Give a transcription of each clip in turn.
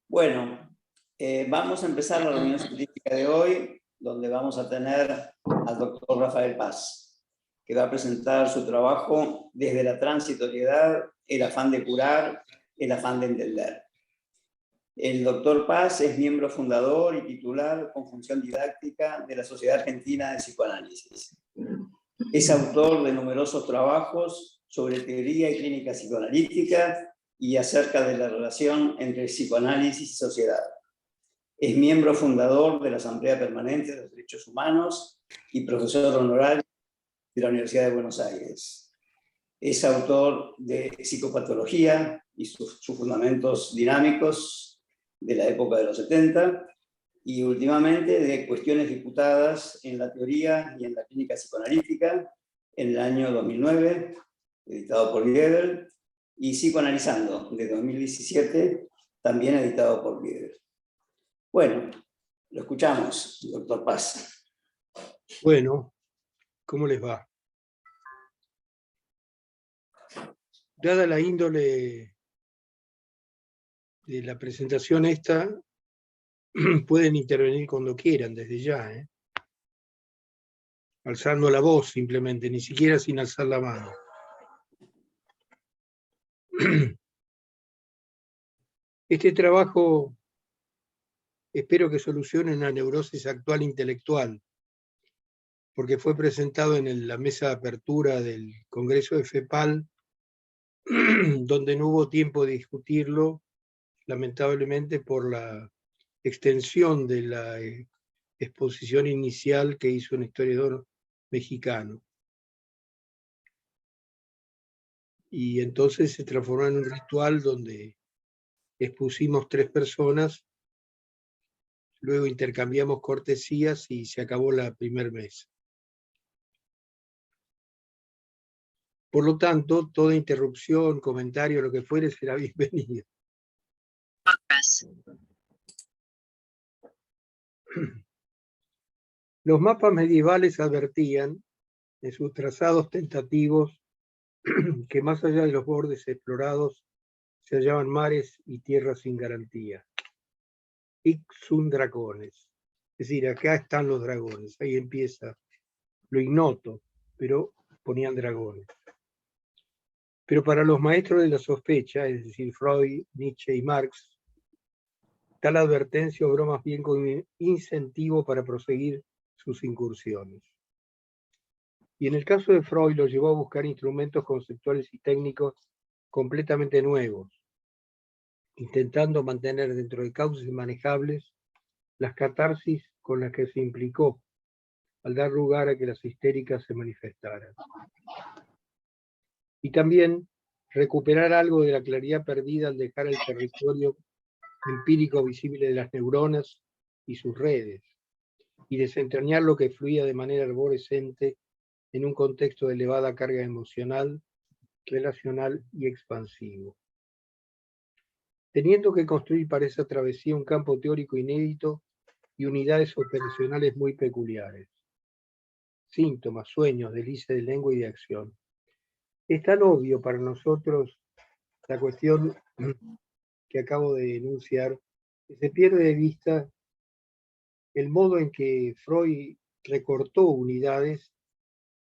Bueno, vamos a empezar la reunión científica de hoy, donde vamos a tener al doctor Rafael Paz, que va a presentar su trabajo desde la transitoriedad, el afán de curar, el afán de entender. El doctor Paz es miembro fundador y titular con función didáctica de la Sociedad Argentina de Psicoanálisis. Es autor de numerosos trabajos sobre teoría y clínica psicoanalítica y acerca de la relación entre psicoanálisis y sociedad. Es miembro fundador de la Asamblea Permanente de los Derechos Humanos y profesor honorario de la Universidad de Buenos Aires. Es autor de Psicopatología y sus fundamentos dinámicos de la época de los 70, y últimamente de Cuestiones disputadas en la teoría y en la clínica psicoanalítica, en el año 2009, editado por Liebel, y Psicoanalizando, de 2017, también editado por Liebel. Bueno, lo escuchamos, doctor Paz. Bueno, ¿cómo les va? Dada la índole de la presentación esta, pueden intervenir cuando quieran, desde ya, alzando la voz simplemente, ni siquiera sin alzar la mano. Este trabajo espero que solucione una neurosis actual intelectual, porque fue presentado en la mesa de apertura del Congreso de FEPAL, donde no hubo tiempo de discutirlo, lamentablemente por la extensión de la exposición inicial que hizo un historiador mexicano. Y entonces se transformó en un ritual donde expusimos 3 personas, luego intercambiamos cortesías y se acabó la primer mesa. Por lo tanto, toda interrupción, comentario, lo que fuere, será bienvenido. Los mapas medievales advertían, en sus trazados tentativos, que más allá de los bordes explorados se hallaban mares y tierras sin garantía. Ixun dragones. Es decir, acá están los dragones. Ahí empieza lo ignoto, pero ponían dragones. Pero para los maestros de la sospecha, es decir, Freud, Nietzsche y Marx, tal advertencia obró más bien como un incentivo para proseguir sus incursiones. Y en el caso de Freud lo llevó a buscar instrumentos conceptuales y técnicos completamente nuevos, intentando mantener dentro de cauces manejables las catarsis con las que se implicó al dar lugar a que las histéricas se manifestaran. Y también recuperar algo de la claridad perdida al dejar el territorio empírico visible de las neuronas y sus redes, y desentrañar lo que fluía de manera arborescente en un contexto de elevada carga emocional, relacional y expansivo. Teniendo que construir para esa travesía un campo teórico inédito y unidades operacionales muy peculiares. Síntomas, sueños, delicias de lengua y de acción. Es tan obvio para nosotros la cuestión que acabo de enunciar, que se pierde de vista el modo en que Freud recortó unidades,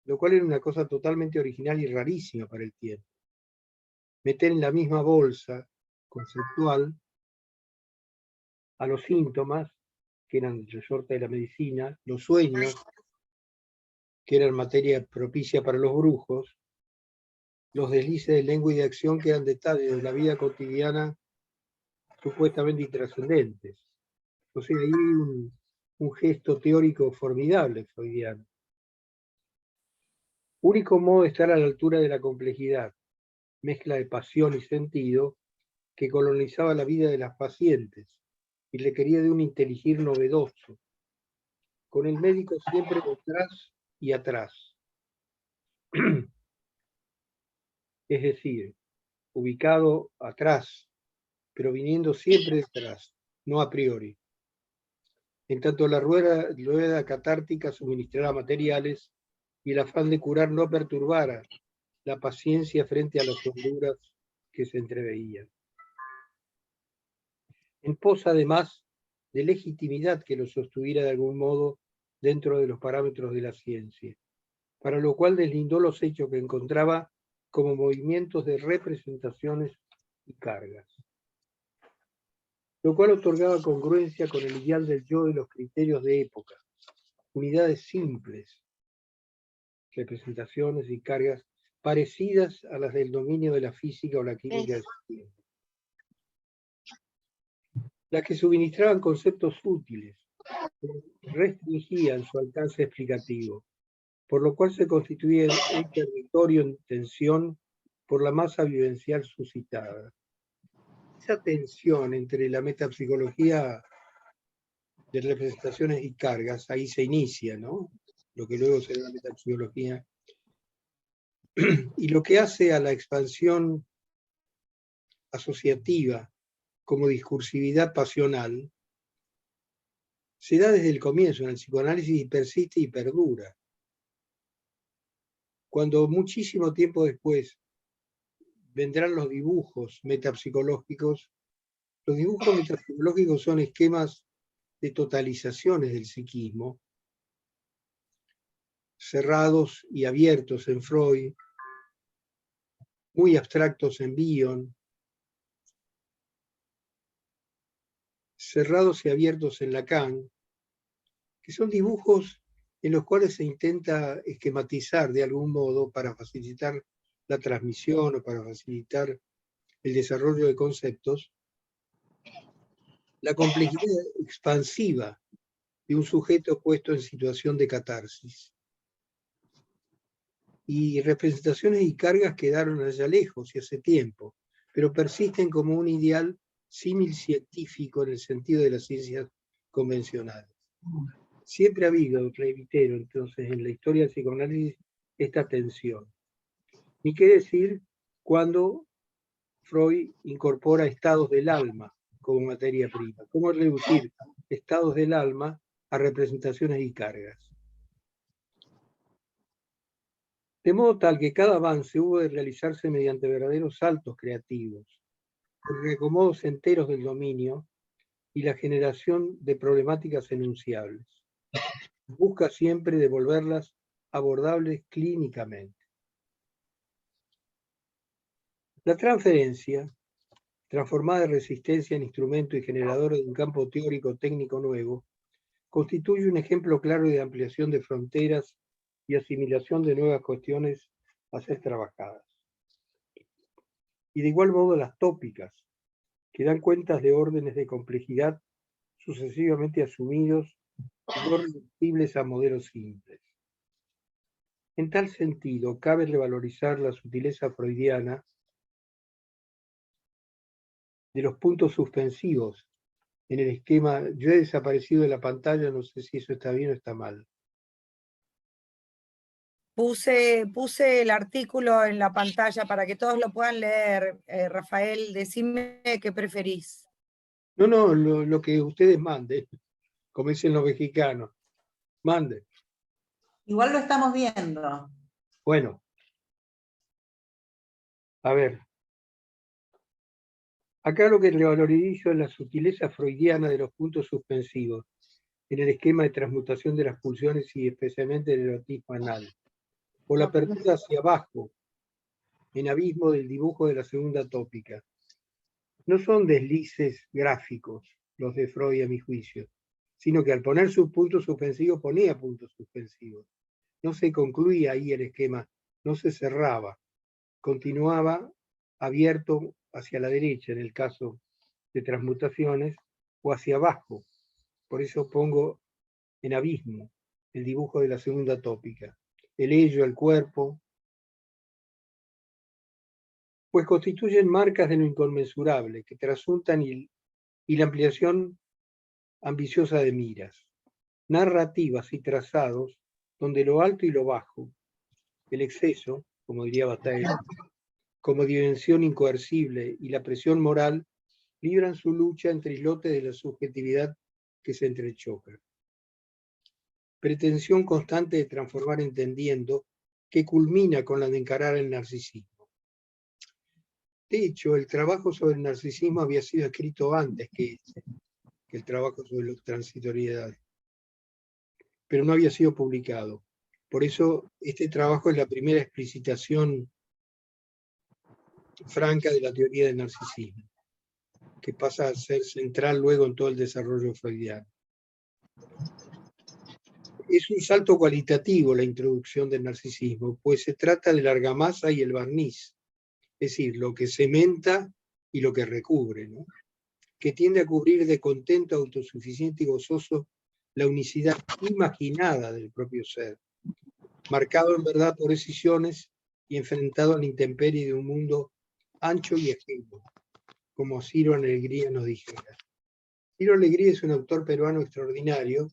lo cual era una cosa totalmente original y rarísima para el tiempo. Meter en la misma bolsa conceptual a los síntomas, que eran el resorte de la medicina, los sueños, que eran materia propicia para los brujos, los deslices de lengua y de acción, que eran detalles de la vida cotidiana supuestamente intrascendentes. O sea, hay un gesto teórico formidable freudiano. Único modo de estar a la altura de la complejidad, mezcla de pasión y sentido, que colonizaba la vida de las pacientes y requería de un inteligir novedoso, con el médico siempre detrás y atrás. Es decir, ubicado atrás, pero viniendo siempre detrás, no a priori. En tanto la rueda catártica suministrará materiales y el afán de curar no perturbara la paciencia frente a las honduras que se entreveían. En pos, además, de legitimidad que lo sostuviera de algún modo dentro de los parámetros de la ciencia, para lo cual deslindó los hechos que encontraba como movimientos de representaciones y cargas, lo cual otorgaba congruencia con el ideal del yo de los criterios de época, unidades simples, representaciones y cargas parecidas a las del dominio de la física o la química de su tiempo, las que suministraban conceptos útiles, restringían su alcance explicativo, por lo cual se constituye un territorio en tensión por la masa vivencial suscitada. Esa tensión entre la metapsicología de representaciones y cargas, ahí se inicia, ¿no? Lo que luego será la metapsicología, y lo que hace a la expansión asociativa como discursividad pasional, se da desde el comienzo en el psicoanálisis y persiste y perdura. Cuando muchísimo tiempo después vendrán los dibujos metapsicológicos, los dibujos metapsicológicos son esquemas de totalizaciones del psiquismo, cerrados y abiertos en Freud, muy abstractos en Bion, cerrados y abiertos en Lacan, que son dibujos en los cuales se intenta esquematizar de algún modo para facilitar la transmisión o para facilitar el desarrollo de conceptos, la complejidad expansiva de un sujeto puesto en situación de catarsis. Y representaciones y cargas quedaron allá lejos y hace tiempo, pero persisten como un ideal símil científico en el sentido de las ciencias convencionales. Siempre ha habido, reitero, entonces, en la historia del psicoanálisis, esta tensión. Ni qué decir cuando Freud incorpora estados del alma como materia prima. ¿Cómo reducir estados del alma a representaciones y cargas? De modo tal que cada avance hubo de realizarse mediante verdaderos saltos creativos, por reacomodos enteros del dominio y la generación de problemáticas enunciables. Busca siempre devolverlas abordables clínicamente. La transferencia, transformada de resistencia en instrumento y generadora de un campo teórico técnico nuevo, constituye un ejemplo claro de ampliación de fronteras y asimilación de nuevas cuestiones a ser trabajadas. Y de igual modo las tópicas, que dan cuentas de órdenes de complejidad sucesivamente asumidos y no reducibles a modelos simples. En tal sentido, cabe revalorizar la sutileza freudiana de los puntos suspensivos en el esquema. Yo he desaparecido de la pantalla, no sé si eso está bien o está mal. Puse el artículo en la pantalla para que todos lo puedan leer. Rafael, decime qué preferís. No, lo que ustedes manden, como dicen los mexicanos. Manden. Igual lo estamos viendo. Bueno. A ver. Acá lo que revalorizo es la sutileza freudiana de los puntos suspensivos en el esquema de transmutación de las pulsiones y especialmente del erotismo anal, o la apertura hacia abajo, en abismo del dibujo de la segunda tópica. No son deslices gráficos los de Freud a mi juicio, sino que al poner sus puntos suspensivos ponía puntos suspensivos. No se concluía ahí el esquema, no se cerraba, continuaba abierto hacia la derecha en el caso de transmutaciones, o hacia abajo. Por eso pongo en abismo el dibujo de la segunda tópica. El ello, el cuerpo, pues constituyen marcas de lo inconmensurable que trasuntan y la ampliación ambiciosa de miras, narrativas y trazados donde lo alto y lo bajo, el exceso, como diría Bataille, como dimensión incoercible y la presión moral libran su lucha entre islotes de la subjetividad que se entrechocan. pretensión constante de transformar entendiendo, que culmina con la de encarar el narcisismo. De hecho, el trabajo sobre el narcisismo había sido escrito antes que el trabajo sobre la transitoriedad, pero no había sido publicado. Por eso, este trabajo es la primera explicitación franca de la teoría del narcisismo, que pasa a ser central luego en todo el desarrollo freudiano. Es un salto cualitativo la introducción del narcisismo, pues se trata de la argamasa y el barniz, es decir, lo que cementa y lo que recubre, ¿no? Que tiende a cubrir de contento autosuficiente y gozoso la unicidad imaginada del propio ser, marcado en verdad por decisiones y enfrentado a la intemperie de un mundo ancho y ajeno, como Ciro Alegría nos dijera. Ciro Alegría es un autor peruano extraordinario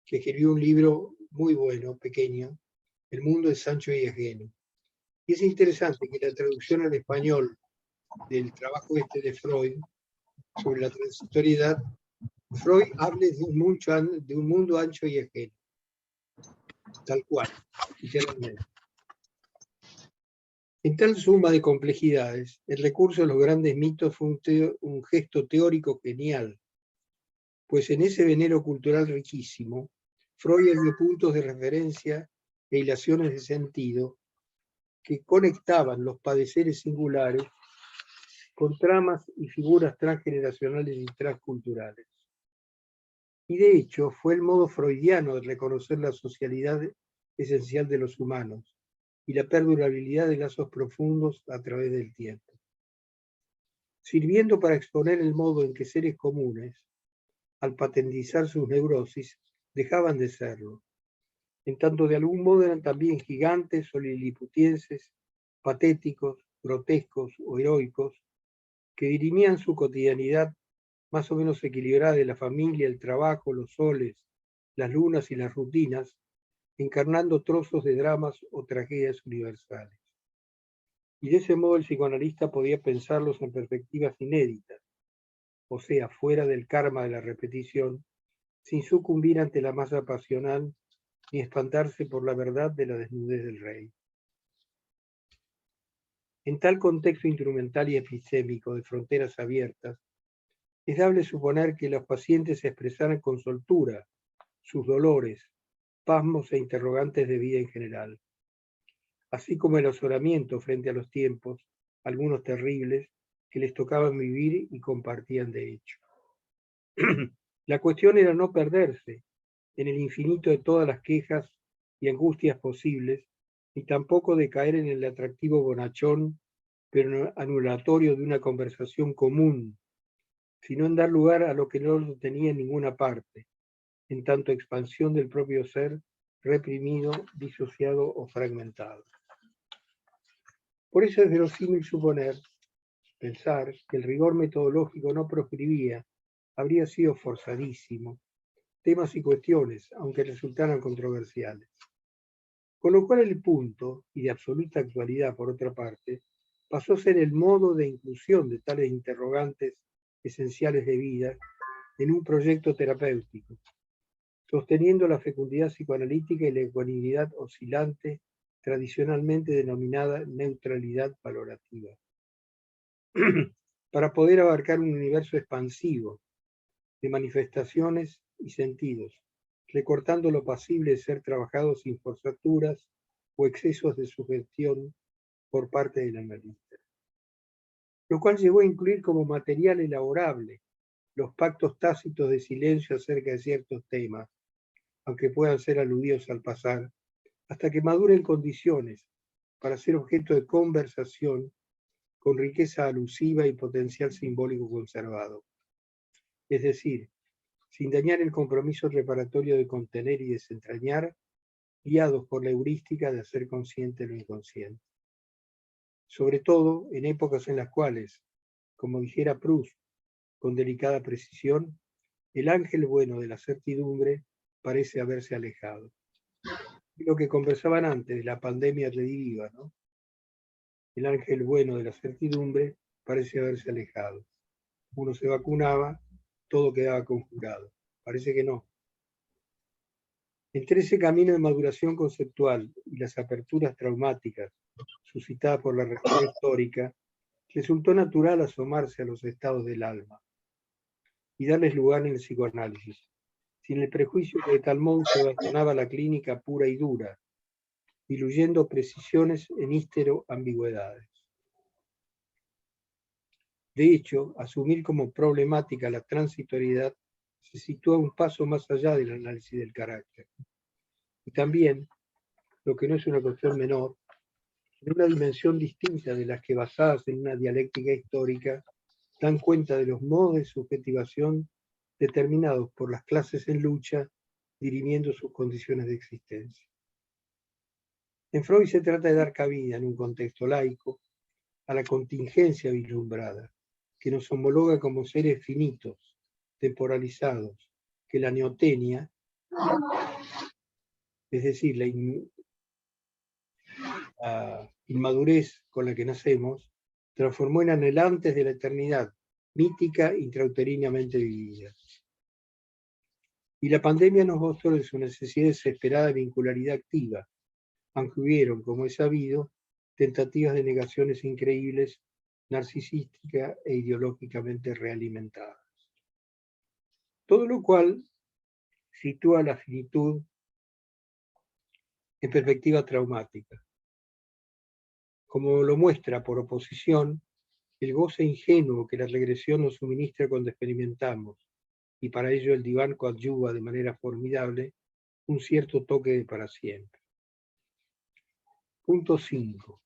que escribió un libro muy bueno, pequeño, El mundo es ancho y ajeno. Y es interesante que la traducción al español del trabajo este de Freud sobre la transitoriedad, Freud hable de un mundo ancho y ajeno, tal cual, literalmente. En tal suma de complejidades, el recurso a los grandes mitos fue un gesto teórico genial, pues en ese venero cultural riquísimo, Freud dio puntos de referencia e hilaciones de sentido que conectaban los padeceres singulares con tramas y figuras transgeneracionales y transculturales. Y de hecho, fue el modo freudiano de reconocer la socialidad esencial de los humanos y la perdurabilidad de lazos profundos a través del tiempo, sirviendo para exponer el modo en que seres comunes, al patentizar sus neurosis, dejaban de serlo, en tanto de algún modo eran también gigantes o liliputienses, patéticos, grotescos o heroicos, que dirimían su cotidianidad más o menos equilibrada de la familia, el trabajo, los soles, las lunas y las rutinas, encarnando trozos de dramas o tragedias universales. Y de ese modo el psicoanalista podía pensarlos en perspectivas inéditas, o sea, fuera del karma de la repetición, sin sucumbir ante la masa pasional ni espantarse por la verdad de la desnudez del rey. En tal contexto instrumental y epistémico de fronteras abiertas, es dable suponer que los pacientes expresaran con soltura sus dolores, pasmos e interrogantes de vida en general, así como el azoramiento frente a los tiempos, algunos terribles, que les tocaban vivir y compartían de hecho. La cuestión era no perderse en el infinito de todas las quejas y angustias posibles, ni tampoco de caer en el atractivo bonachón, pero anulatorio de una conversación común, sino en dar lugar a lo que no lo tenía en ninguna parte, en tanto expansión del propio ser, reprimido, disociado o fragmentado. Por eso es verosímil pensar, que el rigor metodológico no proscribía, habría sido forzadísimo, temas y cuestiones, aunque resultaran controversiales. Con lo cual el punto, y de absoluta actualidad por otra parte, pasó a ser el modo de inclusión de tales interrogantes esenciales de vida en un proyecto terapéutico, sosteniendo la fecundidad psicoanalítica y la ecuanimidad oscilante tradicionalmente denominada neutralidad valorativa, para poder abarcar un universo expansivo de manifestaciones y sentidos, recortando lo pasible de ser trabajado sin forzaturas o excesos de sugestión por parte del analista. Lo cual llegó a incluir como material elaborable los pactos tácitos de silencio acerca de ciertos temas, aunque puedan ser aludidos al pasar, hasta que maduren condiciones para ser objeto de conversación con riqueza alusiva y potencial simbólico conservado. Es decir, sin dañar el compromiso reparatorio de contener y desentrañar, guiados por la heurística de hacer consciente lo inconsciente. Sobre todo en épocas en las cuales, como dijera Proust, con delicada precisión, el ángel bueno de la certidumbre parece haberse alejado. Y lo que conversaban antes de la pandemia rediviva, ¿no? El ángel bueno de la certidumbre parece haberse alejado. Uno se vacunaba, todo quedaba conjurado. Parece que no. Entre ese camino de maduración conceptual y las aperturas traumáticas suscitadas por la reforma histórica, resultó natural asomarse a los estados del alma y darles lugar en el psicoanálisis, sin el prejuicio que de tal modo se abandonaba la clínica pura y dura, diluyendo precisiones en ístero ambigüedades. De hecho, asumir como problemática la transitoriedad se sitúa un paso más allá del análisis del carácter. Y también, lo que no es una cuestión menor, en una dimensión distinta de las que basadas en una dialéctica histórica dan cuenta de los modos de subjetivación determinados por las clases en lucha, dirimiendo sus condiciones de existencia. En Freud se trata de dar cabida en un contexto laico a la contingencia vislumbrada, que nos homologa como seres finitos, temporalizados, que la neotenia, es decir, la inmadurez con la que nacemos, transformó en anhelantes de la eternidad, mítica intrauterinamente vivida. Y la pandemia nos mostró de su necesidad desesperada de vincularidad activa, aunque hubieron, como es sabido, tentativas de negaciones increíbles, narcisísticas e ideológicamente realimentadas. Todo lo cual sitúa la finitud en perspectiva traumática. Como lo muestra por oposición, el goce ingenuo que la regresión nos suministra cuando experimentamos, y para ello el diván coadyuva de manera formidable, un cierto toque de para siempre. Punto 5.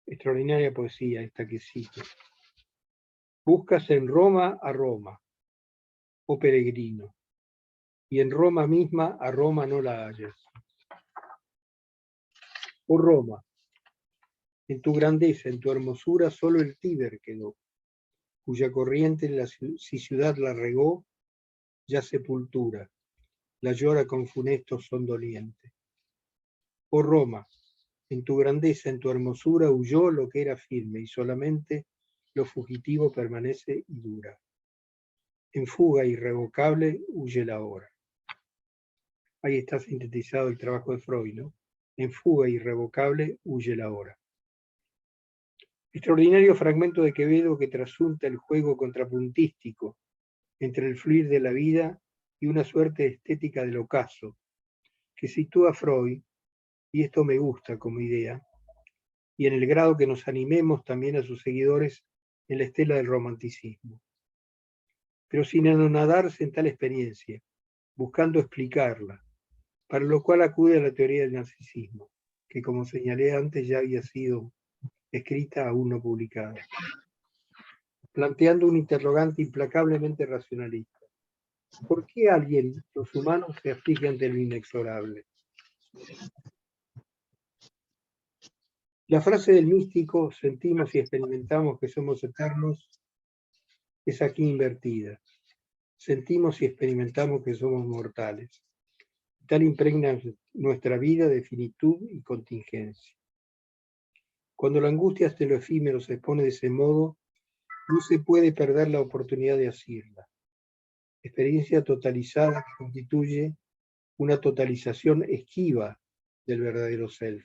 Extraordinaria poesía esta que cito. Buscas en Roma a Roma, oh peregrino, y en Roma misma a Roma no la hallas. Oh Roma, en tu grandeza, en tu hermosura, solo el Tíber quedó, cuya corriente si ciudad la regó, ya sepultura, la llora con funesto son doliente. Oh Roma, en tu grandeza, en tu hermosura, huyó lo que era firme, y solamente lo fugitivo permanece y dura. En fuga irrevocable huye la hora. Ahí está sintetizado el trabajo de Freud, ¿no? En fuga irrevocable huye la hora. Extraordinario fragmento de Quevedo que trasunta el juego contrapuntístico entre el fluir de la vida y una suerte de estética del ocaso, que sitúa a Freud, y esto me gusta como idea, y en el grado que nos animemos también a sus seguidores en la estela del romanticismo. Pero sin anonadarse en tal experiencia, buscando explicarla, para lo cual acude a la teoría del narcisismo, que como señalé antes ya había sido escrita aún no publicada, planteando un interrogante implacablemente racionalista. ¿Por qué alguien, los humanos, se aflige ante lo inexorable? La frase del místico, sentimos y experimentamos que somos eternos, es aquí invertida. Sentimos y experimentamos que somos mortales. Tal impregna nuestra vida de finitud y contingencia. Cuando la angustia hasta lo efímero se expone de ese modo, no se puede perder la oportunidad de asirla. Experiencia totalizada que constituye una totalización esquiva del verdadero self,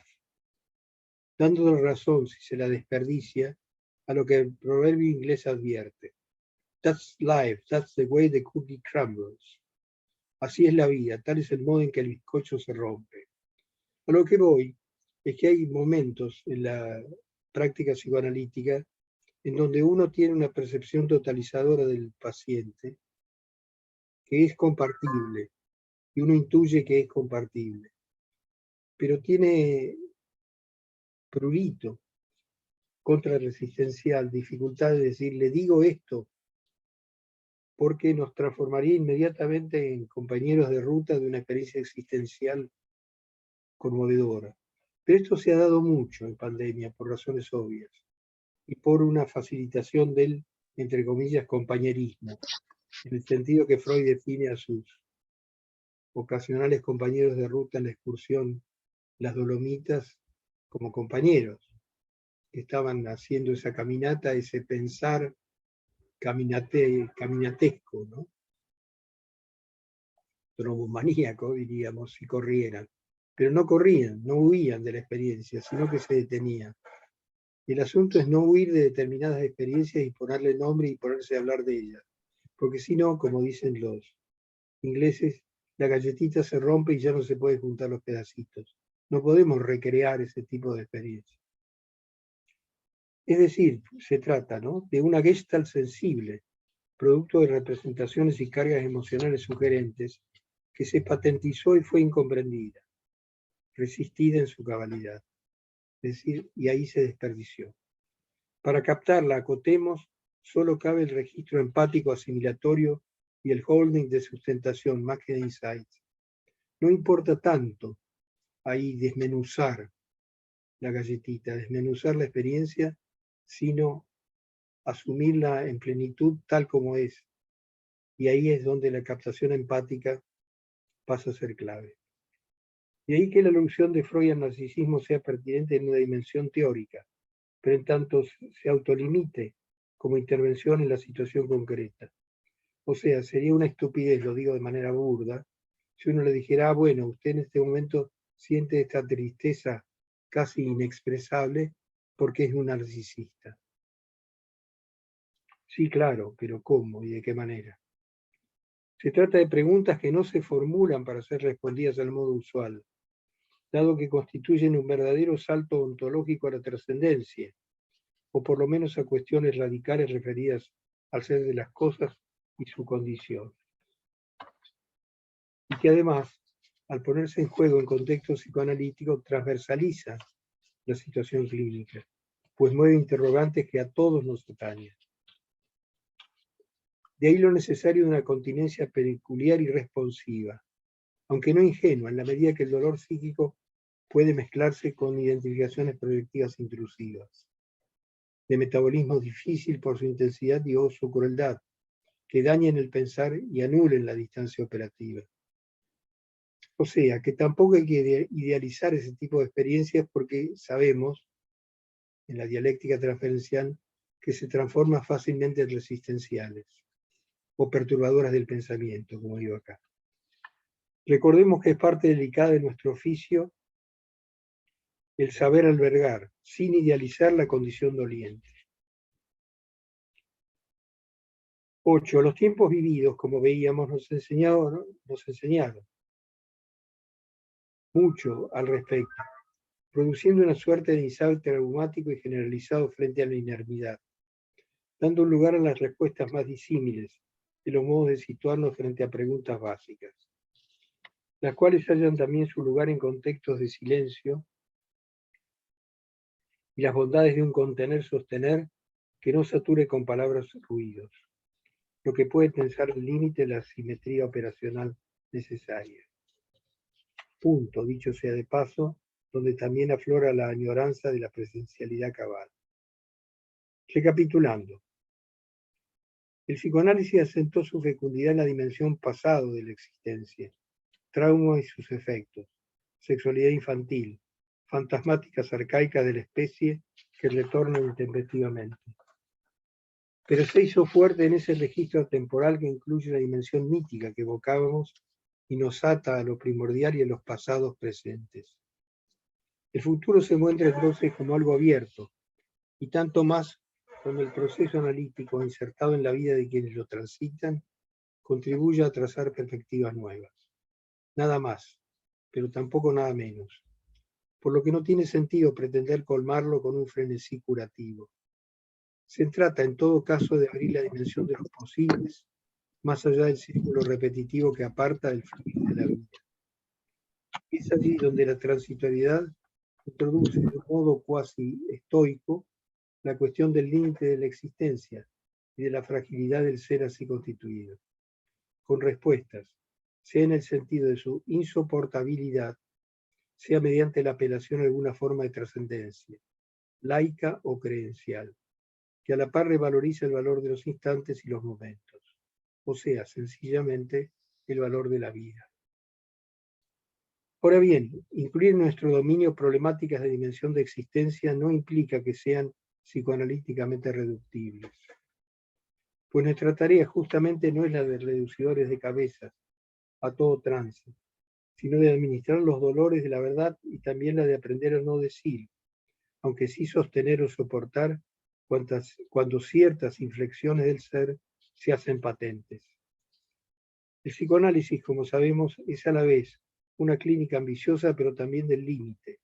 dando razón, si se la desperdicia, a lo que el proverbio inglés advierte. That's life, that's the way the cookie crumbles. Así es la vida, tal es el modo en que el bizcocho se rompe. A lo que voy es que hay momentos en la práctica psicoanalítica en donde uno tiene una percepción totalizadora del paciente que es compartible, y uno intuye que es compartible, pero tiene prurito, contrarresistencial, dificultad de decir, le digo esto, porque nos transformaría inmediatamente en compañeros de ruta de una experiencia existencial conmovedora. Pero esto se ha dado mucho en pandemia, por razones obvias, y por una facilitación del, entre comillas, compañerismo, en el sentido que Freud define a sus ocasionales compañeros de ruta en la excursión Las Dolomitas como compañeros, que estaban haciendo esa caminata, ese pensar caminatesco, ¿no? maníaco, diríamos, si corrieran. Pero no corrían, no huían de la experiencia, sino que se detenían. El asunto es no huir de determinadas experiencias y ponerle nombre y ponerse a hablar de ellas. Porque si no, como dicen los ingleses, la galletita se rompe y ya no se puede juntar los pedacitos. No podemos recrear ese tipo de experiencia. Es decir, se trata, ¿no?, de una Gestalt sensible, producto de representaciones y cargas emocionales sugerentes, que se patentizó y fue incomprendida, resistida en su cabalidad. Es decir, y ahí se desperdició. Para captarla, acotemos, solo cabe el registro empático asimilatorio y el holding de sustentación, más que de insight. No importa tanto ahí desmenuzar la galletita, desmenuzar la experiencia, sino asumirla en plenitud tal como es. Y ahí es donde la captación empática pasa a ser clave. De ahí que la alusión de Freud al narcisismo sea pertinente en una dimensión teórica, pero en tanto se autolimite como intervención en la situación concreta. O sea, sería una estupidez, lo digo de manera burda, si uno le dijera, bueno, usted en este momento siente esta tristeza casi inexpresable porque es un narcisista. Sí, claro, pero ¿cómo y de qué manera? Se trata de preguntas que no se formulan para ser respondidas al modo usual, dado que constituyen un verdadero salto ontológico a la trascendencia, o por lo menos a cuestiones radicales referidas al ser de las cosas y su condición. Y que además, al ponerse en juego en contexto psicoanalítico, transversaliza la situación clínica, pues mueve interrogantes que a todos nos atañen. De ahí lo necesario de una continencia peculiar y responsiva, aunque no ingenua, en la medida que el dolor psíquico puede mezclarse con identificaciones proyectivas intrusivas, de metabolismo difícil por su intensidad y o su crueldad, que dañen el pensar y anulen la distancia operativa. O sea, que tampoco hay que idealizar ese tipo de experiencias porque sabemos, en la dialéctica transferencial, que se transforman fácilmente en resistenciales o perturbadoras del pensamiento, como digo acá. Recordemos que es parte delicada de nuestro oficio el saber albergar, sin idealizar la condición doliente. 8. Los tiempos vividos, como veíamos, nos enseñaron mucho al respecto, produciendo una suerte de insight traumático y generalizado frente a la inermidad, dando lugar a las respuestas más disímiles de los modos de situarnos frente a preguntas básicas, las cuales hallan también su lugar en contextos de silencio y las bondades de un contener-sostener que no sature con palabras ruidos, lo que puede tensar el límite de la simetría operacional necesaria. Punto, dicho sea de paso, donde también aflora la añoranza de la presencialidad cabal. Recapitulando, el psicoanálisis asentó su fecundidad en la dimensión pasado de la existencia, trauma y sus efectos, sexualidad infantil, fantasmáticas arcaicas de la especie que retornan intempestivamente. Pero se hizo fuerte en ese registro temporal que incluye la dimensión mítica que evocábamos y nos ata a lo primordial y a los pasados presentes. El futuro se muestra entonces como algo abierto, y tanto más cuando el proceso analítico insertado en la vida de quienes lo transitan contribuye a trazar perspectivas nuevas. Nada más, pero tampoco nada menos, por lo que no tiene sentido pretender colmarlo con un frenesí curativo. Se trata, en todo caso, de abrir la dimensión de los posibles, más allá del círculo repetitivo que aparta del fluir de la vida. Es allí donde la transitoriedad introduce de un modo cuasi estoico la cuestión del límite de la existencia y de la fragilidad del ser así constituido, con respuestas, sea en el sentido de su insoportabilidad, sea mediante la apelación a alguna forma de trascendencia, laica o creencial, que a la par revaloriza el valor de los instantes y los momentos, o sea, sencillamente el valor de la vida. Ahora bien, incluir en nuestro dominio problemáticas de dimensión de existencia no implica que sean psicoanalíticamente reductibles, pues nuestra tarea justamente no es la de reducidores de cabezas, a todo trance, sino de administrar los dolores de la verdad y también la de aprender a no decir, aunque sí sostener o soportar cuando ciertas inflexiones del ser se hacen patentes. El psicoanálisis, como sabemos, es a la vez una clínica ambiciosa, pero también del límite,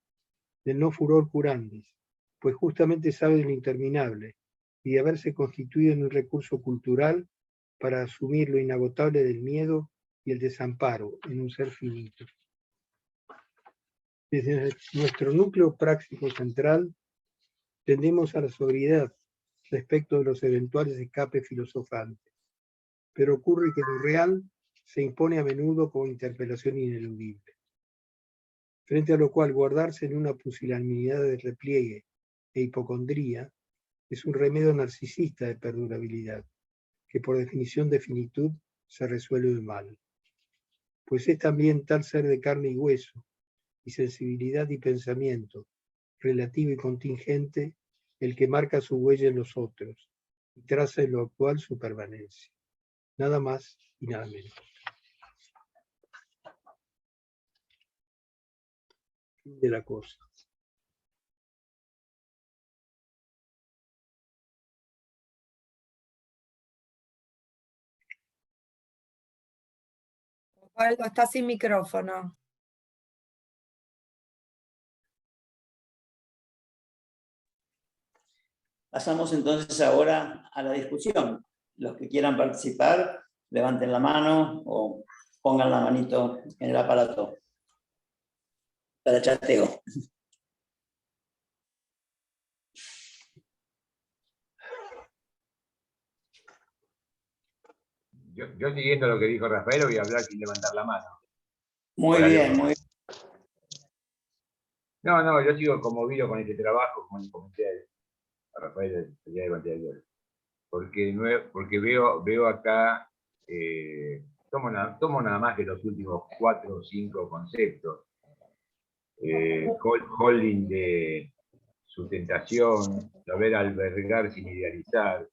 del no furor curandis, pues justamente sabe de lo interminable y de haberse constituido en un recurso cultural para asumir lo inagotable del miedo y el desamparo en un ser finito. Desde nuestro núcleo práctico central, tendemos a la sobriedad respecto de los eventuales escapes filosofantes, pero ocurre que lo real se impone a menudo como interpelación ineludible, frente a lo cual guardarse en una pusilanimidad de repliegue e hipocondría es un remedio narcisista de perdurabilidad, que por definición de finitud se resuelve mal, pues es también tal ser de carne y hueso, y sensibilidad y pensamiento, relativo y contingente, el que marca su huella en los otros, y traza en lo actual su permanencia. Nada más y nada menos. Fin de la cosa. Osvaldo, está sin micrófono. Pasamos entonces ahora a la discusión. Los que quieran participar, levanten la mano o pongan la manito en el aparato para chateo. Yo siguiendo lo que dijo Rafael, voy a hablar sin levantar la mano. Muy bien, muy bien. No, yo sigo conmovido con este trabajo, como le comenté a Rafael el día de anterior. Porque veo acá, tomo nada más que los últimos 4 o 5 conceptos. Holding de sustentación, saber albergar sin idealizar,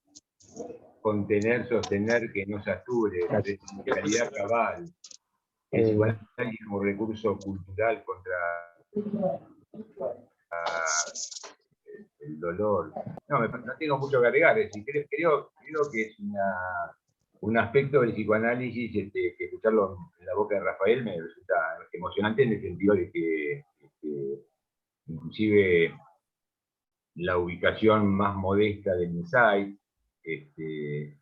contener, sostener, que no sature, presencialidad cabal, el psicoanálisis como recurso cultural contra el dolor. No tengo mucho que agregar, es decir, creo que es un aspecto del psicoanálisis que escucharlo en la boca de Rafael me resulta emocionante en el sentido de que inclusive la ubicación más modesta del insight, el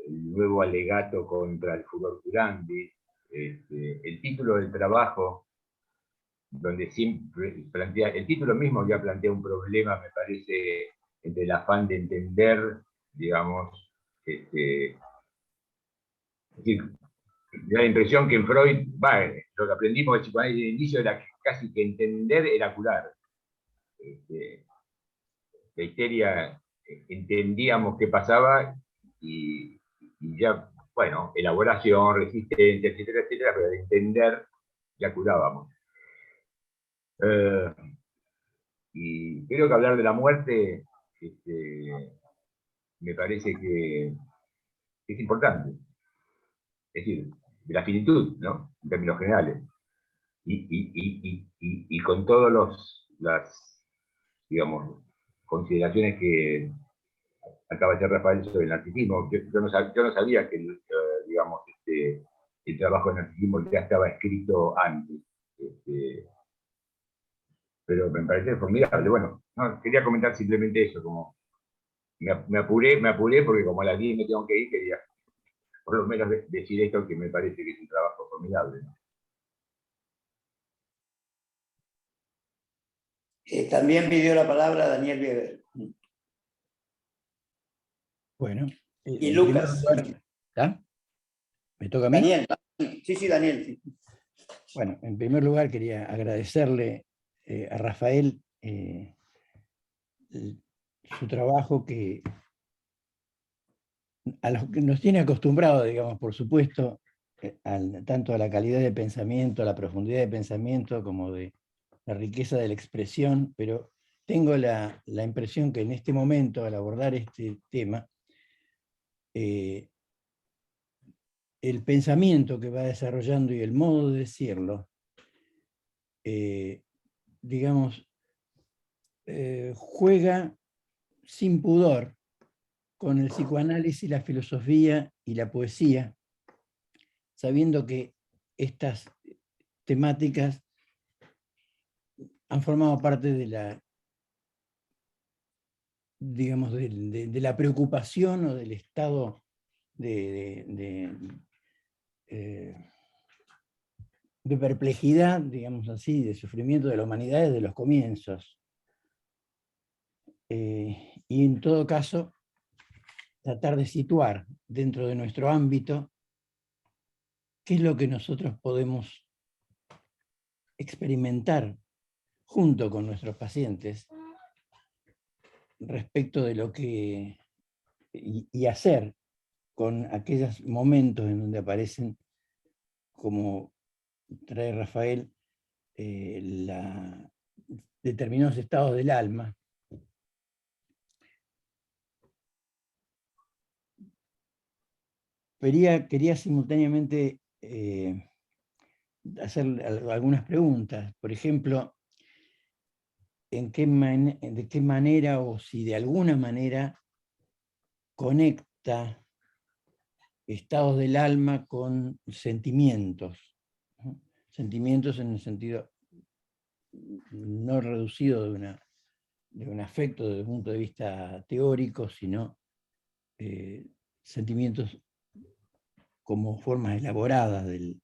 nuevo alegato contra el furor curandi, el título del trabajo, donde siempre plantea, el título mismo ya plantea un problema, me parece, entre el afán de entender, digamos, es decir, da la impresión que en Freud, lo que aprendimos de psicoanálisis de inicio era que casi que entender era curar. La histeria, entendíamos qué pasaba y ya, bueno, elaboración, resistencia, etcétera, pero de entender ya curábamos. Y creo que hablar de la muerte me parece que es importante. Es decir, de la finitud, ¿no? En términos generales. Y con todas las, digamos, consideraciones que acaba de hacer Rafael sobre el narcisismo. Yo no sabía que, digamos, el trabajo de narcisismo ya estaba escrito antes. Pero me parece formidable. Bueno, quería comentar simplemente eso, como me apuré porque como a las 10 me tengo que ir, quería por lo menos decir esto, que me parece que es un trabajo formidable, ¿no? También pidió la palabra Daniel Weber. Bueno, Y en Lucas. primer lugar, ¿ah? ¿Me toca a mí? Daniel. Sí, Daniel. Sí. Bueno, en primer lugar quería agradecerle a Rafael su trabajo a los que nos tiene acostumbrados, digamos, por supuesto, tanto a la calidad de pensamiento, a la profundidad de pensamiento, como de la riqueza de la expresión, pero tengo la impresión que en este momento, al abordar este tema, el pensamiento que va desarrollando y el modo de decirlo, digamos, juega sin pudor con el psicoanálisis, la filosofía y la poesía, sabiendo que estas temáticas han formado parte de la, digamos, de la preocupación o del estado de perplejidad, digamos así, de sufrimiento de la humanidad desde los comienzos. Y en todo caso, tratar de situar dentro de nuestro ámbito qué es lo que nosotros podemos experimentar junto con nuestros pacientes respecto de lo que y hacer con aquellos momentos en donde aparecen, como trae Rafael, determinados estados del alma. Quería simultáneamente hacer algunas preguntas. Por ejemplo, de qué manera o si de alguna manera conecta estados del alma con sentimientos, ¿no? Sentimientos en el sentido no reducido de un afecto desde el punto de vista teórico, sino sentimientos como formas elaboradas de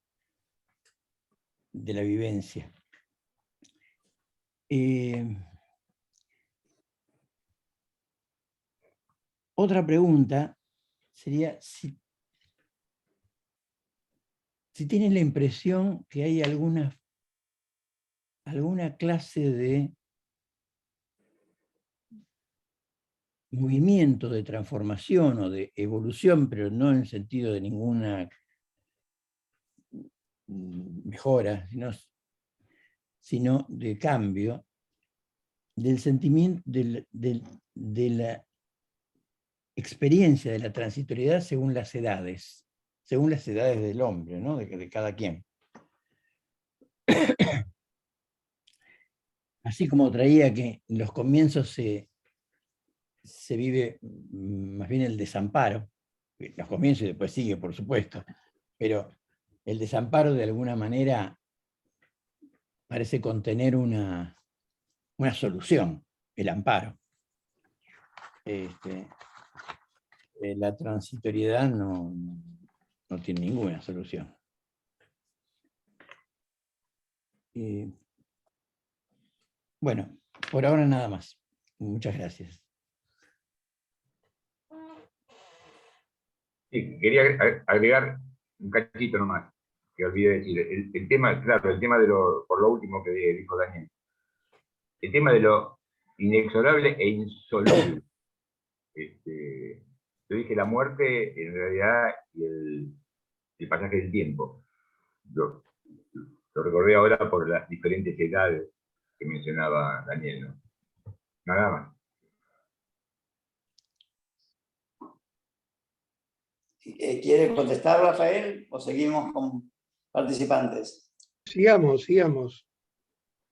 la vivencia. Otra pregunta sería si tienen la impresión que hay alguna clase de movimiento de transformación o de evolución, pero no en el sentido de ninguna mejora, sino de cambio, del sentimiento, de la experiencia de la transitoriedad según las edades del hombre, ¿no? de cada quien. Así como traía que en los comienzos se vive más bien el desamparo, los comienzos y después sigue, por supuesto, pero el desamparo de alguna manera parece contener una solución, el amparo. La transitoriedad no tiene ninguna solución. Bueno, por ahora nada más. Muchas gracias. Sí, quería agregar un cachito nomás, que olvidé decir. El tema, claro, el tema por lo último que dijo Daniel, el tema de lo inexorable e insoluble. Yo dije la muerte, en realidad, y el pasaje del tiempo. Lo recordé ahora por las diferentes edades que mencionaba Daniel, ¿no? Nada más. ¿Quiere contestar, Rafael, o seguimos con participantes? Sigamos.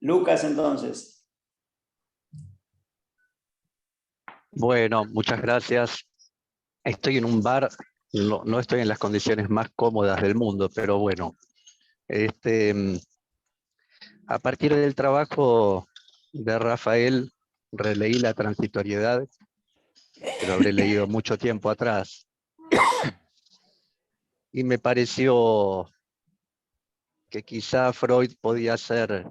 Lucas, entonces. Bueno, muchas gracias. Estoy en un bar, no estoy en las condiciones más cómodas del mundo, pero bueno, a partir del trabajo de Rafael, releí la transitoriedad, que lo habré leído mucho tiempo atrás, y me pareció que quizá Freud podía ser,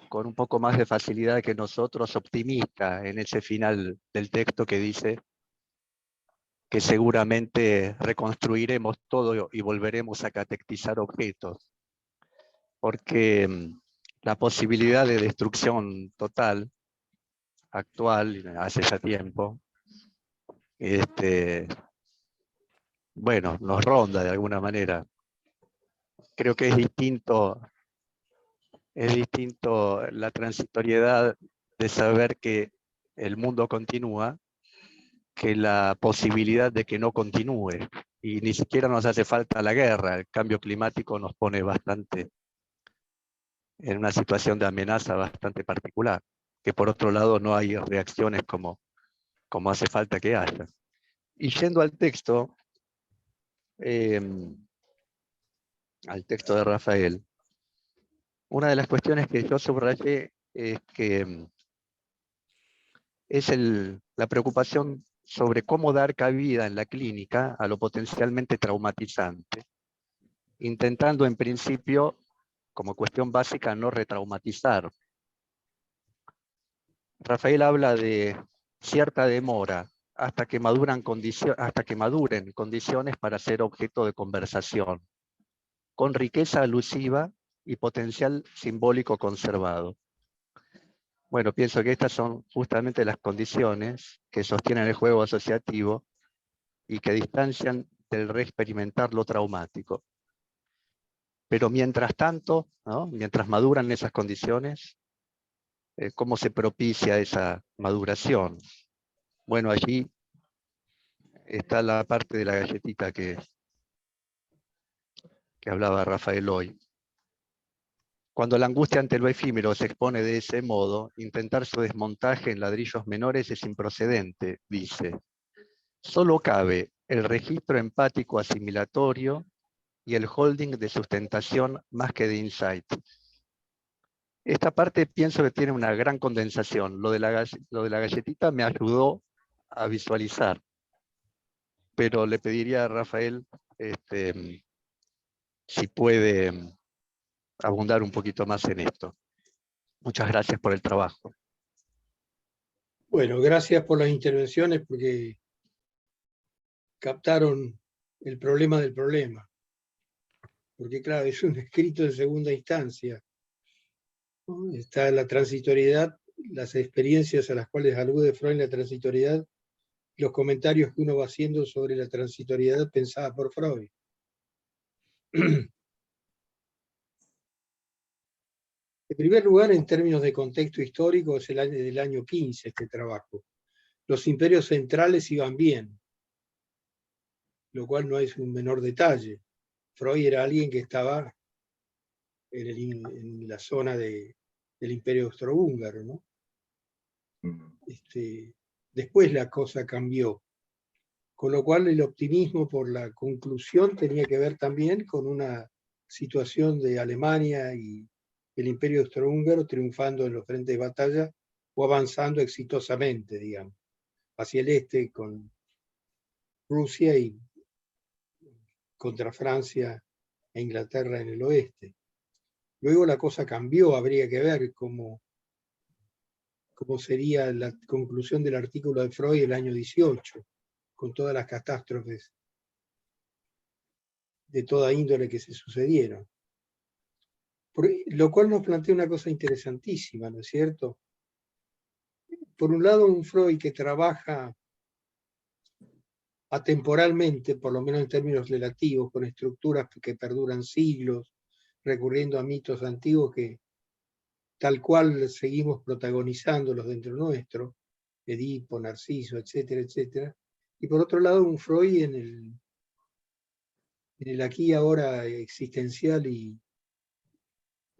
con un poco más de facilidad que nosotros, optimista en ese final del texto que dice que seguramente reconstruiremos todo y volveremos a catequizar objetos, porque la posibilidad de destrucción total actual, hace ya tiempo, bueno, nos ronda de alguna manera. Creo que es distinto la transitoriedad de saber que el mundo continúa que la posibilidad de que no continúe. y ni siquiera nos hace falta la guerra. El cambio climático nos pone bastante en una situación de amenaza bastante particular, que por otro lado no hay reacciones como hace falta que haya. Y yendo al texto de Rafael, una de las cuestiones que yo subrayé es que es la preocupación sobre cómo dar cabida en la clínica a lo potencialmente traumatizante, intentando en principio, como cuestión básica, no retraumatizar. Rafael habla de cierta demora hasta que maduren condiciones para ser objeto de conversación, con riqueza alusiva y potencial simbólico conservado. Bueno, pienso que estas son justamente las condiciones que sostienen el juego asociativo y que distancian del reexperimentar lo traumático. Pero mientras tanto, ¿no?, mientras maduran esas condiciones, ¿cómo se propicia esa maduración? Bueno, allí está la parte de la galletita que hablaba Rafael hoy. Cuando la angustia ante lo efímero se expone de ese modo, intentar su desmontaje en ladrillos menores es improcedente, dice. Solo cabe el registro empático asimilatorio y el holding de sustentación más que de insight. Esta parte pienso que tiene una gran condensación. Lo de la galletita me ayudó a visualizar, pero le pediría a Rafael si puede abundar un poquito más en esto. Muchas gracias por el trabajo. Bueno, gracias por las intervenciones porque captaron el problema del problema. Porque claro, es un escrito de segunda instancia, ¿no? Está la transitoriedad, las experiencias a las cuales alude Freud en la transitoriedad, los comentarios que uno va haciendo sobre la transitoriedad pensada por Freud. En primer lugar, en términos de contexto histórico, es del año 15 este trabajo. Los imperios centrales iban bien, lo cual no es un menor detalle. Freud era alguien que estaba en la zona del imperio austrohúngaro, ¿no? Después la cosa cambió, con lo cual el optimismo por la conclusión tenía que ver también con una situación de Alemania y el imperio austrohúngaro triunfando en los frentes de batalla o avanzando exitosamente, digamos, hacia el este con Rusia y contra Francia e Inglaterra en el oeste. Luego la cosa cambió, habría que ver cómo sería la conclusión del artículo de Freud el año 18, con todas las catástrofes de toda índole que se sucedieron. Lo cual nos plantea una cosa interesantísima, ¿no es cierto? Por un lado, un Freud que trabaja atemporalmente, por lo menos en términos relativos, con estructuras que perduran siglos, recurriendo a mitos antiguos que tal cual seguimos protagonizándolos dentro nuestro, Edipo, Narciso, etcétera, etcétera. Y por otro lado, un Freud en el aquí y ahora existencial e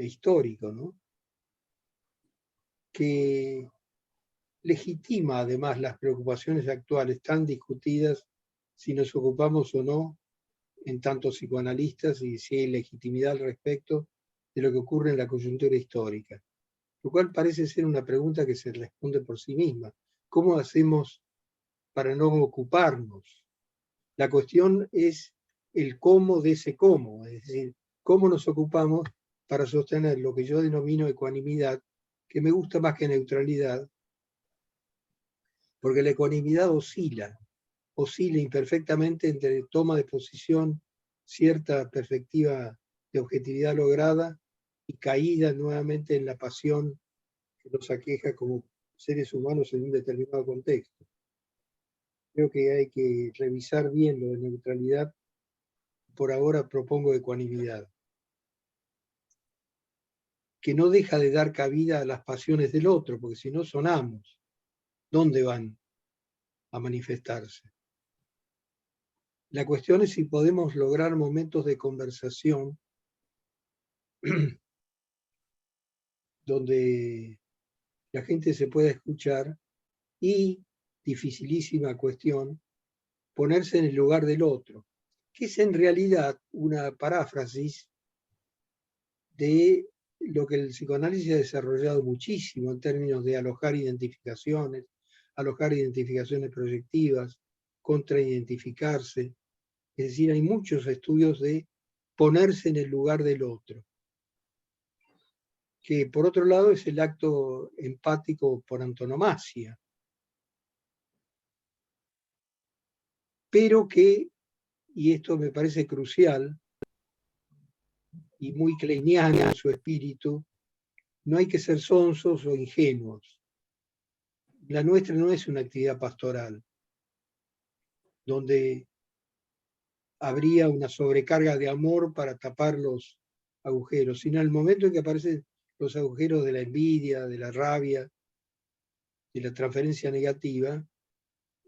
histórico, ¿no? Que legitima además las preocupaciones actuales tan discutidas si nos ocupamos o no en tantos psicoanalistas y si hay legitimidad al respecto de lo que ocurre en la coyuntura histórica. Lo cual parece ser una pregunta que se responde por sí misma. ¿Cómo hacemos para no ocuparnos? La cuestión es el cómo de ese cómo, es decir, cómo nos ocupamos para sostener lo que yo denomino ecuanimidad, que me gusta más que neutralidad, porque la ecuanimidad oscila imperfectamente entre toma de posición, cierta perspectiva de objetividad lograda y caída nuevamente en la pasión que nos aqueja como seres humanos en un determinado contexto. Creo que hay que revisar bien lo de neutralidad. Por ahora propongo ecuanimidad, que no deja de dar cabida a las pasiones del otro, porque si no sonamos, ¿dónde van a manifestarse? La cuestión es si podemos lograr momentos de conversación donde la gente se pueda escuchar y, dificilísima cuestión, ponerse en el lugar del otro, que es en realidad una paráfrasis de lo que el psicoanálisis ha desarrollado muchísimo en términos de alojar identificaciones proyectivas, contraidentificarse. Es decir, hay muchos estudios de ponerse en el lugar del otro, que por otro lado es el acto empático por antonomasia, pero que, y esto me parece crucial, y muy kleiniano en su espíritu, no hay que ser sonsos o ingenuos. La nuestra no es una actividad pastoral, donde habría una sobrecarga de amor para tapar los agujeros, sino al momento en que aparecen los agujeros de la envidia, de la rabia, de la transferencia negativa,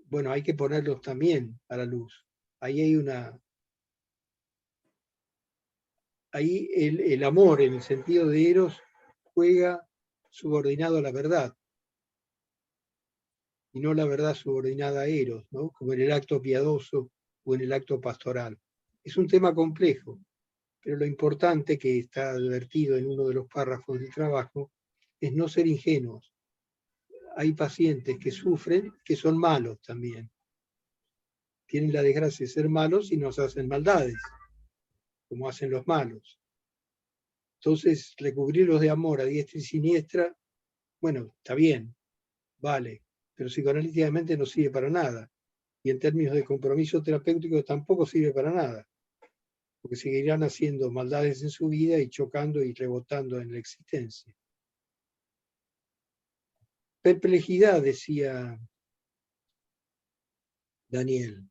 bueno, hay que ponerlos también a la luz. Ahí hay ahí el amor, en el sentido de Eros, juega subordinado a la verdad, y no la verdad subordinada a Eros, ¿no? Como en el acto piadoso o en el acto pastoral. Es un tema complejo, pero lo importante, que está advertido en uno de los párrafos del trabajo, es no ser ingenuos. Hay pacientes que sufren, que son malos también. Tienen la desgracia de ser malos y nos hacen maldades, como hacen los malos. Entonces, recubrirlos de amor a diestra y siniestra, bueno, está bien, vale, pero psicoanalíticamente no sirve para nada. Y en términos de compromiso terapéutico tampoco sirve para nada, porque seguirán haciendo maldades en su vida y chocando y rebotando en la existencia. Perplejidad, decía Daniel,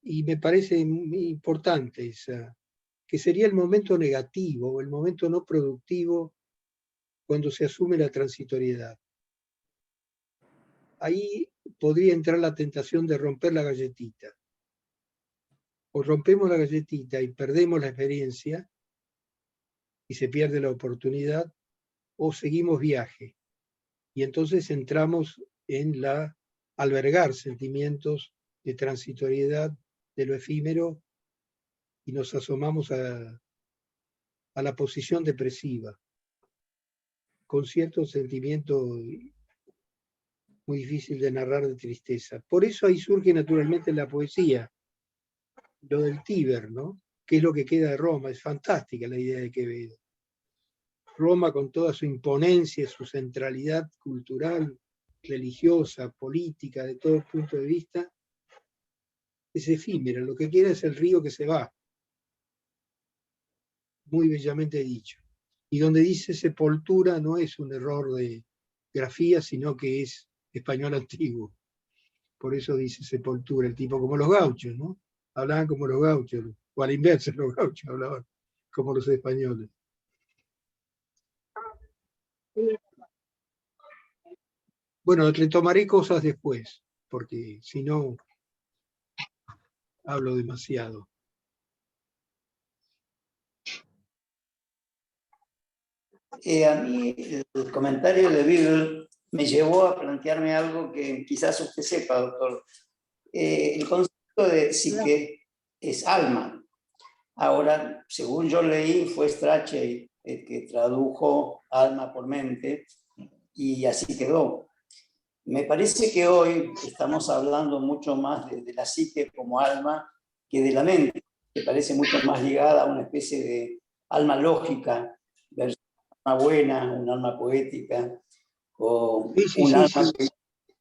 y me parece muy importante esa, que sería el momento negativo, el momento no productivo cuando se asume la transitoriedad. Ahí podría entrar la tentación de romper la galletita. O rompemos la galletita y perdemos la experiencia y se pierde la oportunidad, o seguimos viaje. Y entonces entramos en albergar sentimientos de transitoriedad, de lo efímero, y nos asomamos a la posición depresiva, con cierto sentimiento muy difícil de narrar, de tristeza. Por eso ahí surge naturalmente la poesía, lo del Tíber, ¿no? ¿Qué es lo que queda de Roma? Es fantástica la idea de Quevedo. Roma, con toda su imponencia, su centralidad cultural, religiosa, política, de todo punto de vista, es efímera, lo que queda es el río que se va. Muy bellamente dicho. Y donde dice sepultura no es un error de grafía, sino que es español antiguo. Por eso dice sepultura, el tipo, como los gauchos, ¿no? Hablaban como los gauchos, o a la inversa, los gauchos hablaban como los españoles. Bueno, retomaré cosas después, porque si no, hablo demasiado. A mí el comentario de Beagle me llevó a plantearme algo que quizás usted sepa, doctor. El concepto de psique es alma. Ahora, según yo leí, fue Strachey el que tradujo alma por mente y así quedó. Me parece que hoy estamos hablando mucho más de la psique como alma que de la mente, que parece mucho más ligada a una especie de alma lógica, versus un alma buena, un alma poética, o un alma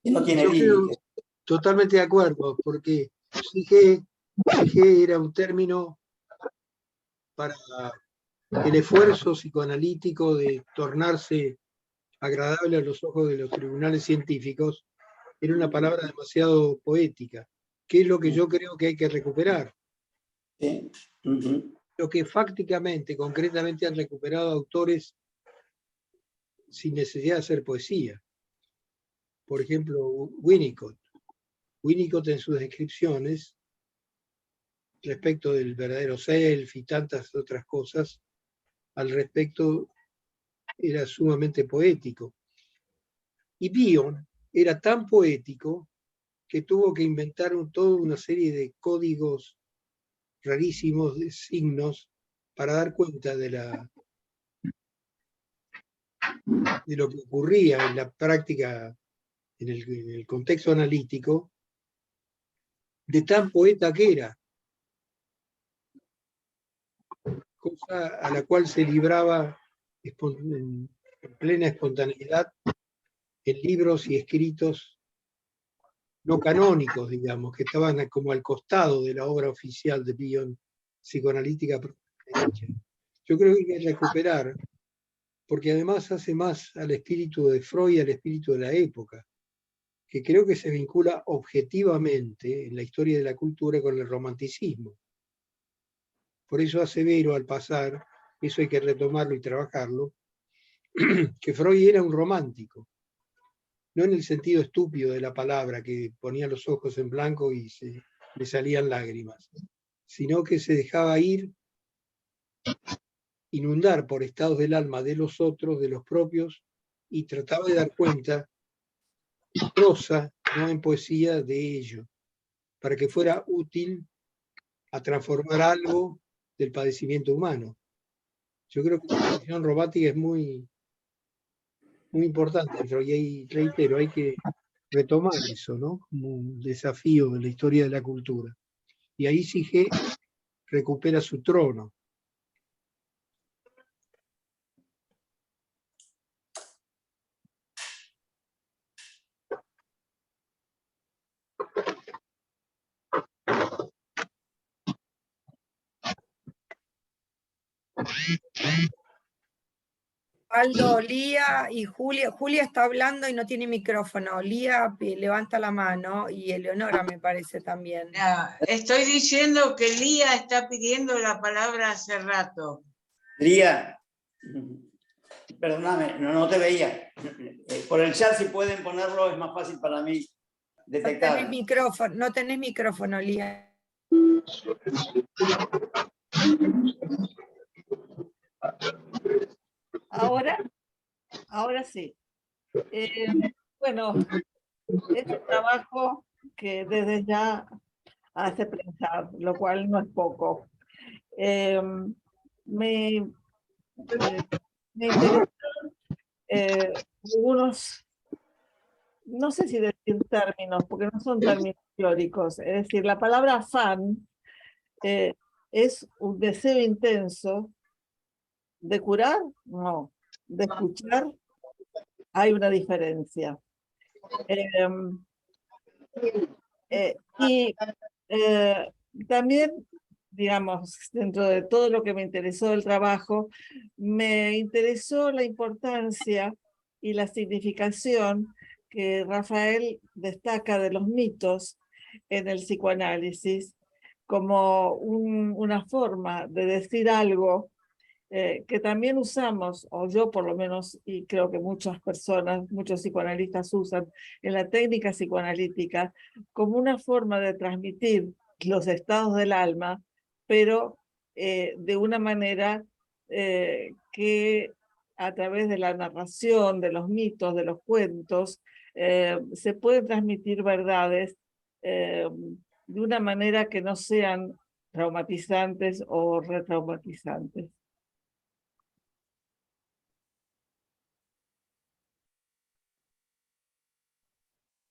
que no tiene límites. Totalmente de acuerdo, porque psique era un término para el esfuerzo psicoanalítico de tornarse agradable a los ojos de los tribunales científicos. Era una palabra demasiado poética, que es lo que yo creo que hay que recuperar. ¿Sí? Lo que fácticamente, concretamente han recuperado autores sin necesidad de hacer poesía. Por ejemplo, Winnicott. Winnicott en sus descripciones respecto del verdadero self y tantas otras cosas, al respecto era sumamente poético. Y Bion era tan poético que tuvo que inventar toda una serie de códigos rarísimos de signos para dar cuenta de lo que ocurría en la práctica, en el contexto analítico, de tan poeta que era, cosa a la cual se libraba en plena espontaneidad en libros y escritos no canónicos, digamos, que estaban como al costado de la obra oficial de Bion, psicoanalítica. Yo creo que hay que recuperar, porque además hace más al espíritu de Freud y al espíritu de la época, que creo que se vincula objetivamente en la historia de la cultura con el romanticismo. Por eso asevero al pasar, eso hay que retomarlo y trabajarlo, que Freud era un romántico, no en el sentido estúpido de la palabra, que ponía los ojos en blanco y le salían lágrimas, sino que se dejaba ir, inundar por estados del alma de los otros, de los propios, y trataba de dar cuenta, en prosa, no en poesía, de ello, para que fuera útil a transformar algo del padecimiento humano. Yo creo que la visión romántica es muy, muy importante, y ahí, reitero, hay que retomar eso, ¿no? Como un desafío de la historia de la cultura. Y ahí Sige recupera su trono. Aldo, Lía y Julia. Julia está hablando y no tiene micrófono. Lía levanta la mano y Eleonora me parece también. Estoy diciendo que Lía está pidiendo la palabra hace rato. Lía, perdóname, no te veía. Por el chat, si pueden ponerlo, es más fácil para mí detectar. No tenés micrófono, Lía. Ahora sí. Bueno, es un trabajo que desde ya hace pensar, lo cual no es poco. Me interesan algunos, no sé si decir términos, porque no son términos teóricos. Es decir, la palabra afán es un deseo intenso de curar, no, de escuchar, hay una diferencia. También, digamos, dentro de todo lo que me interesó del trabajo, me interesó la importancia y la significación que Rafael destaca de los mitos en el psicoanálisis como una forma de decir algo que también usamos, o yo por lo menos, y creo que muchas personas, muchos psicoanalistas usan en la técnica psicoanalítica, como una forma de transmitir los estados del alma, pero de una manera que a través de la narración, de los mitos, de los cuentos, se pueden transmitir verdades de una manera que no sean traumatizantes o retraumatizantes.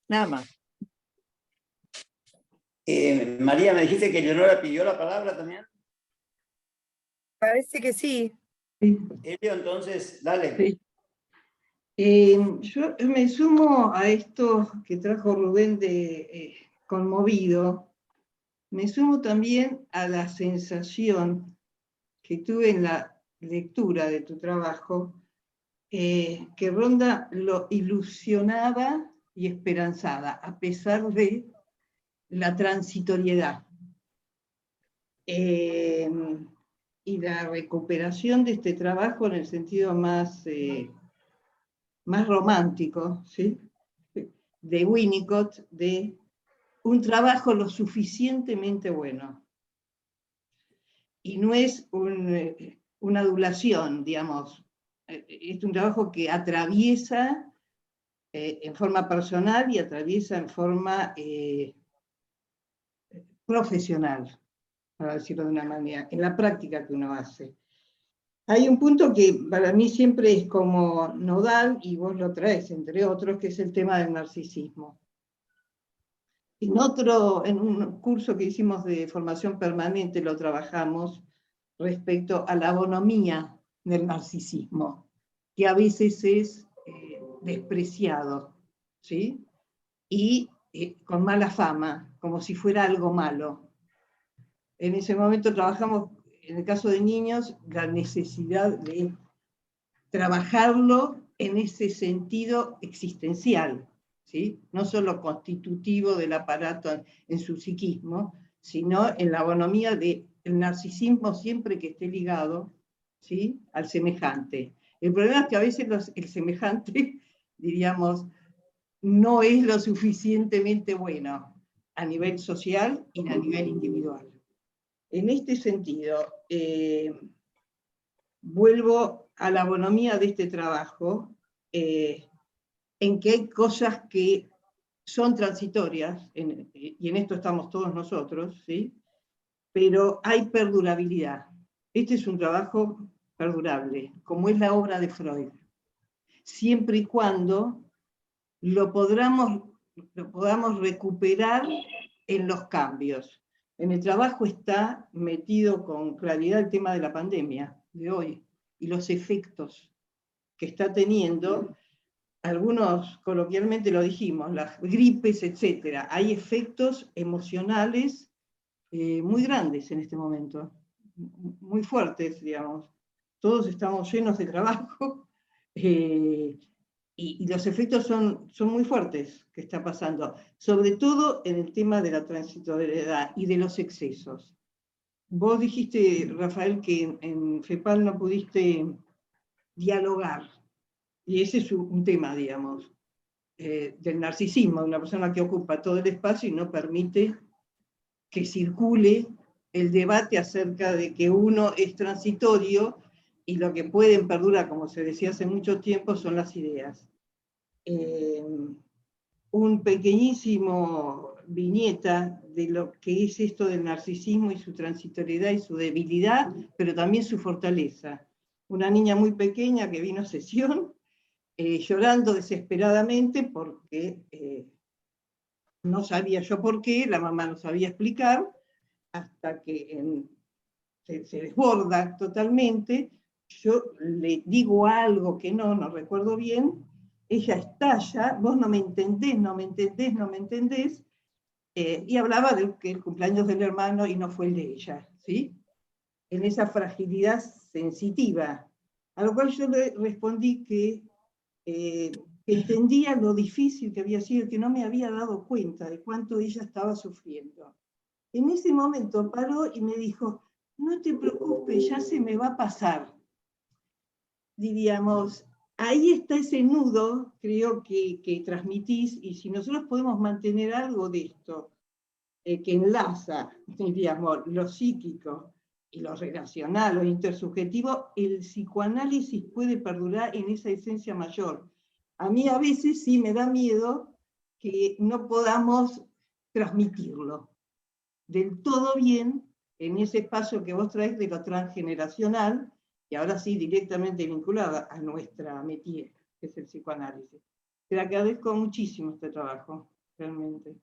Nada más. María, me dijiste que Eleonora pidió la palabra también. Parece que sí. Elio, entonces, dale. Sí. Yo me sumo a esto que trajo Rubén de conmovido. Me sumo también a la sensación que tuve en la lectura de tu trabajo, que ronda lo ilusionada y esperanzada, a pesar de la transitoriedad. Y la recuperación de este trabajo en el sentido más romántico, ¿sí? De Winnicott, de un trabajo lo suficientemente bueno. y no es una adulación, digamos. Es un trabajo que atraviesa en forma personal y atraviesa en forma profesional, para decirlo de una manera, en la práctica que uno hace. Hay un punto que para mí siempre es como nodal, y vos lo traes, entre otros, que es el tema del narcisismo. En un curso que hicimos de formación permanente lo trabajamos respecto a la bonomía del narcisismo, que a veces es despreciado, ¿sí? Y con mala fama, como si fuera algo malo. En ese momento trabajamos, en el caso de niños, la necesidad de trabajarlo en ese sentido existencial, ¿sí? No solo constitutivo del aparato en su psiquismo, sino en la bonomía del narcisismo siempre que esté ligado, ¿sí?, al semejante. El problema es que a veces el semejante, diríamos, no es lo suficientemente bueno a nivel social y a nivel individual. En este sentido, vuelvo a la bonomía de este trabajo, en que hay cosas que son transitorias, y en esto estamos todos nosotros, ¿sí?, pero hay perdurabilidad. Este es un trabajo perdurable, como es la obra de Freud, siempre y cuando lo podamos recuperar en los cambios. En el trabajo está metido con claridad el tema de la pandemia de hoy y los efectos que está teniendo. Algunos coloquialmente lo dijimos, las gripes, etc. Hay efectos emocionales muy grandes en este momento, muy fuertes, digamos. Todos estamos llenos de trabajo, y los efectos son muy fuertes que está pasando, sobre todo en el tema de la transitoriedad y de los excesos. Vos dijiste, Rafael, que en FEPAL no pudiste dialogar, y ese es un tema, digamos, del narcisismo, de una persona que ocupa todo el espacio y no permite que circule el debate acerca de que uno es transitorio y lo que pueden perdurar, como se decía hace mucho tiempo, son las ideas. Un pequeñísimo viñeta de lo que es esto del narcisismo y su transitoriedad y su debilidad, pero también su fortaleza. Una niña muy pequeña que vino a sesión, llorando desesperadamente porque no sabía yo por qué, la mamá no sabía explicar, hasta que se desborda totalmente. Yo le digo algo que no recuerdo bien, ella estalla, vos no me entendés, no me entendés, no me entendés, y hablaba de que el cumpleaños del hermano y no fue el de ella, ¿sí? En esa fragilidad sensitiva, a lo cual yo le respondí que entendía lo difícil que había sido, que no me había dado cuenta de cuánto ella estaba sufriendo. En ese momento paró y me dijo, no te preocupes, ya se me va a pasar. Diríamos, ahí está ese nudo, creo que transmitís, y si nosotros podemos mantener algo de esto, que enlaza, diríamos, lo psíquico y lo relacional, lo intersubjetivo, el psicoanálisis puede perdurar en esa esencia mayor. A mí a veces sí me da miedo que no podamos transmitirlo del todo bien en ese espacio que vos traes de lo transgeneracional, y ahora sí directamente vinculada a nuestra métier, que es el psicoanálisis. Te agradezco muchísimo este trabajo, realmente.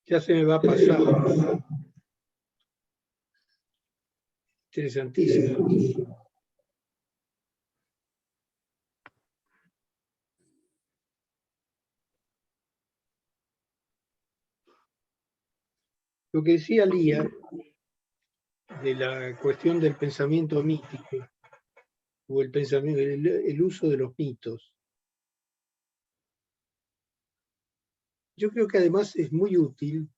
Ya se me va a pasar. Interesantísimo. Lo que decía Lía de la cuestión del pensamiento mítico, o el uso de los mitos, yo creo que además es muy útil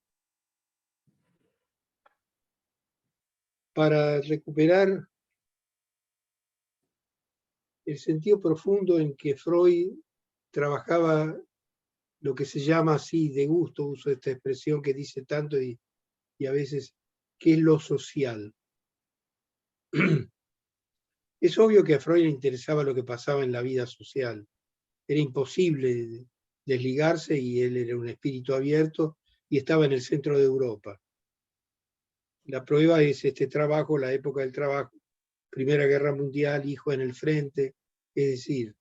para recuperar el sentido profundo en que Freud trabajaba lo que se llama así, de gusto, uso esta expresión que dice tanto y a veces, ¿qué es lo social? Es obvio que a Freud le interesaba lo que pasaba en la vida social. Era imposible desligarse y él era un espíritu abierto y estaba en el centro de Europa. La prueba es este trabajo, la época del trabajo, Primera Guerra Mundial, hijo en el frente, es decir,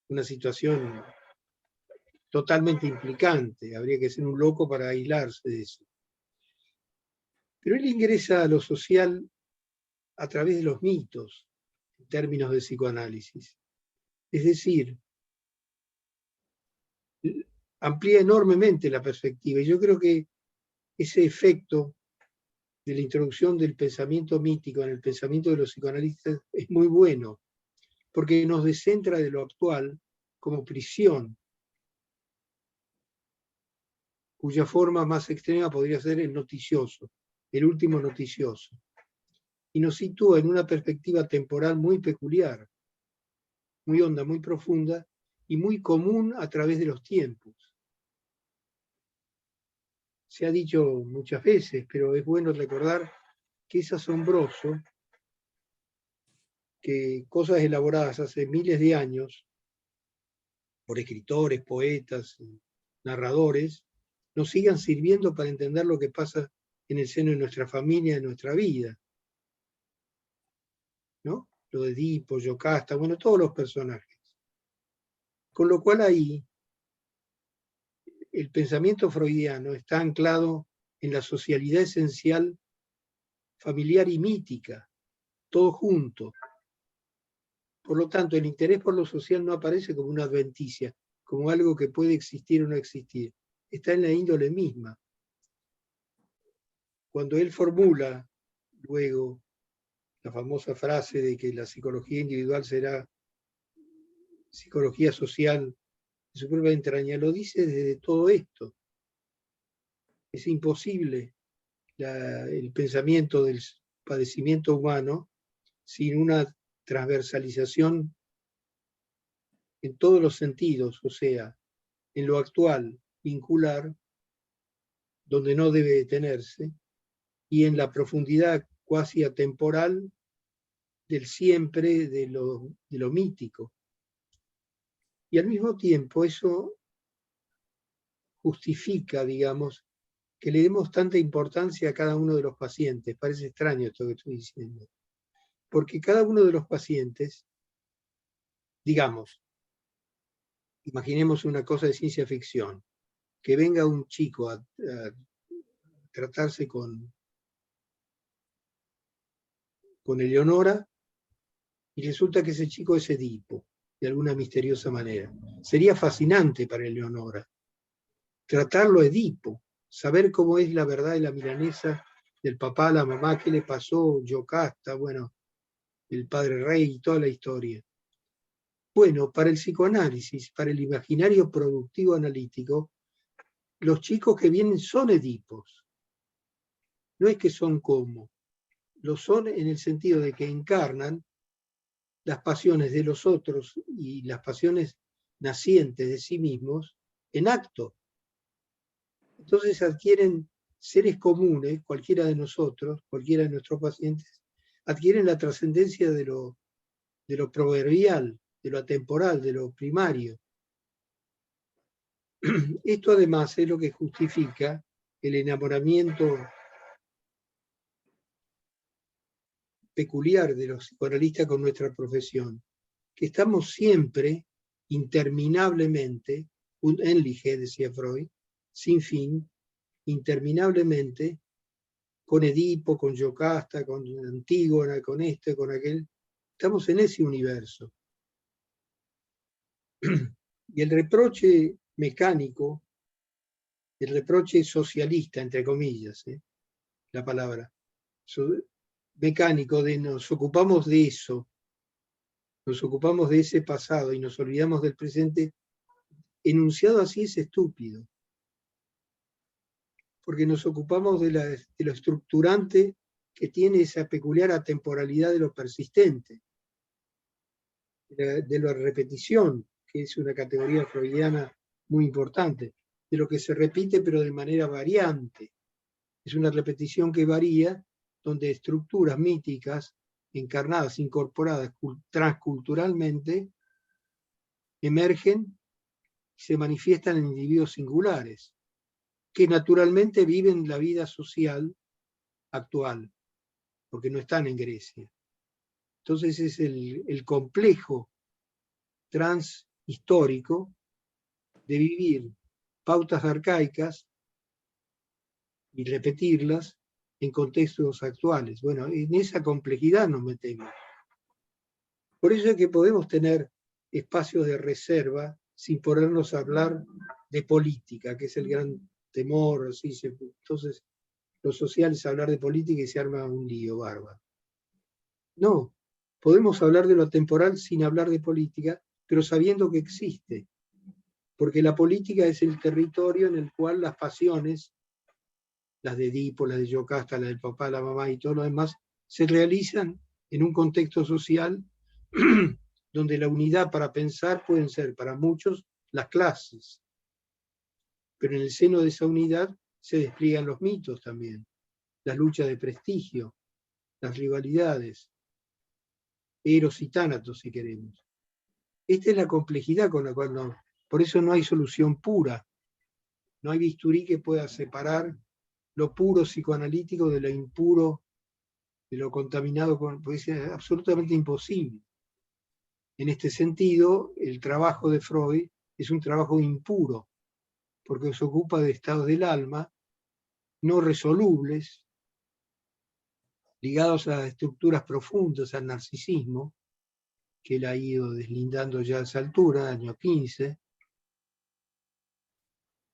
una situación totalmente implicante. Habría que ser un loco para aislarse de eso. Pero él ingresa a lo social a través de los mitos, en términos de psicoanálisis. Es decir, amplía enormemente la perspectiva. Y yo creo que ese efecto de la introducción del pensamiento mítico en el pensamiento de los psicoanalistas es muy bueno, porque nos descentra de lo actual como prisión, cuya forma más extrema podría ser el noticioso, el último noticioso, y nos sitúa en una perspectiva temporal muy peculiar, muy honda, muy profunda y muy común a través de los tiempos. Se ha dicho muchas veces, pero es bueno recordar que es asombroso que cosas elaboradas hace miles de años por escritores, poetas, narradores, nos sigan sirviendo para entender lo que pasa en el seno de nuestra familia, de nuestra vida. ¿No? Lo de Edipo, Yocasta, bueno, todos los personajes. Con lo cual ahí el pensamiento freudiano está anclado en la socialidad esencial familiar y mítica, todo junto. Por lo tanto, el interés por lo social no aparece como una adventicia, como algo que puede existir o no existir. Está en la índole misma. Cuando él formula luego la famosa frase de que la psicología individual será psicología social de su propia entraña, lo dice desde todo esto. Es imposible el pensamiento del padecimiento humano sin una transversalización en todos los sentidos, o sea, en lo actual, vincular, donde no debe detenerse, y en la profundidad cuasi atemporal del siempre, de lo mítico. Y al mismo tiempo eso justifica, digamos, que le demos tanta importancia a cada uno de los pacientes. Parece extraño esto que estoy diciendo. Porque cada uno de los pacientes, digamos, imaginemos una cosa de ciencia ficción, que venga un chico a tratarse con Eleonora y resulta que ese chico es Edipo, de alguna misteriosa manera. Sería fascinante para Eleonora tratarlo a Edipo, saber cómo es la verdad de la milanesa del papá, la mamá, qué le pasó, Yocasta, bueno, el padre rey y toda la historia. Bueno, para el psicoanálisis, para el imaginario productivo analítico, los chicos que vienen son Edipos. No es que son como, lo son en el sentido de que encarnan las pasiones de los otros y las pasiones nacientes de sí mismos en acto. Entonces adquieren seres comunes, cualquiera de nosotros, cualquiera de nuestros pacientes, adquieren la trascendencia de lo proverbial, de lo atemporal, de lo primario. Esto además es lo que justifica el enamoramiento peculiar de los psicoanalistas con nuestra profesión, que estamos siempre, interminablemente, un Endliche, decía Freud, sin fin, interminablemente, con Edipo, con Yocasta, con Antígona, con este, con aquel. Estamos en ese universo. Y el reproche mecánico, el reproche socialista, entre comillas, la palabra, mecánico de nos ocupamos de eso, nos ocupamos de ese pasado y nos olvidamos del presente, enunciado así es estúpido. Porque nos ocupamos de lo estructurante que tiene esa peculiar atemporalidad de lo persistente, de la repetición, que es una categoría freudiana muy importante, de lo que se repite pero de manera variante. Es una repetición que varía, donde estructuras míticas, encarnadas, incorporadas transculturalmente, emergen y se manifiestan en individuos singulares, que naturalmente viven la vida social actual, porque no están en Grecia. Entonces es el complejo transhistórico de vivir pautas arcaicas y repetirlas en contextos actuales. Bueno, en esa complejidad nos metemos. Por eso es que podemos tener espacios de reserva sin ponernos a hablar de política, que es el gran temor. Así entonces, los sociales hablar de política y se arma un lío bárbaro. No, podemos hablar de lo temporal sin hablar de política, pero sabiendo que existe. Porque la política es el territorio en el cual las pasiones, las de Edipo, las de Yocasta, las del papá, la mamá y todo lo demás, se realizan en un contexto social donde la unidad para pensar pueden ser para muchos las clases. Pero en el seno de esa unidad se despliegan los mitos también, las luchas de prestigio, las rivalidades, Eros y Tánatos, si queremos. Esta es la complejidad con la cual no. Por eso no hay solución pura. No hay bisturí que pueda separar lo puro psicoanalítico de lo impuro, de lo contaminado, porque es absolutamente imposible. En este sentido, el trabajo de Freud es un trabajo impuro, porque se ocupa de estados del alma no resolubles, ligados a estructuras profundas, al narcisismo, que él ha ido deslindando ya a esa altura, año 15,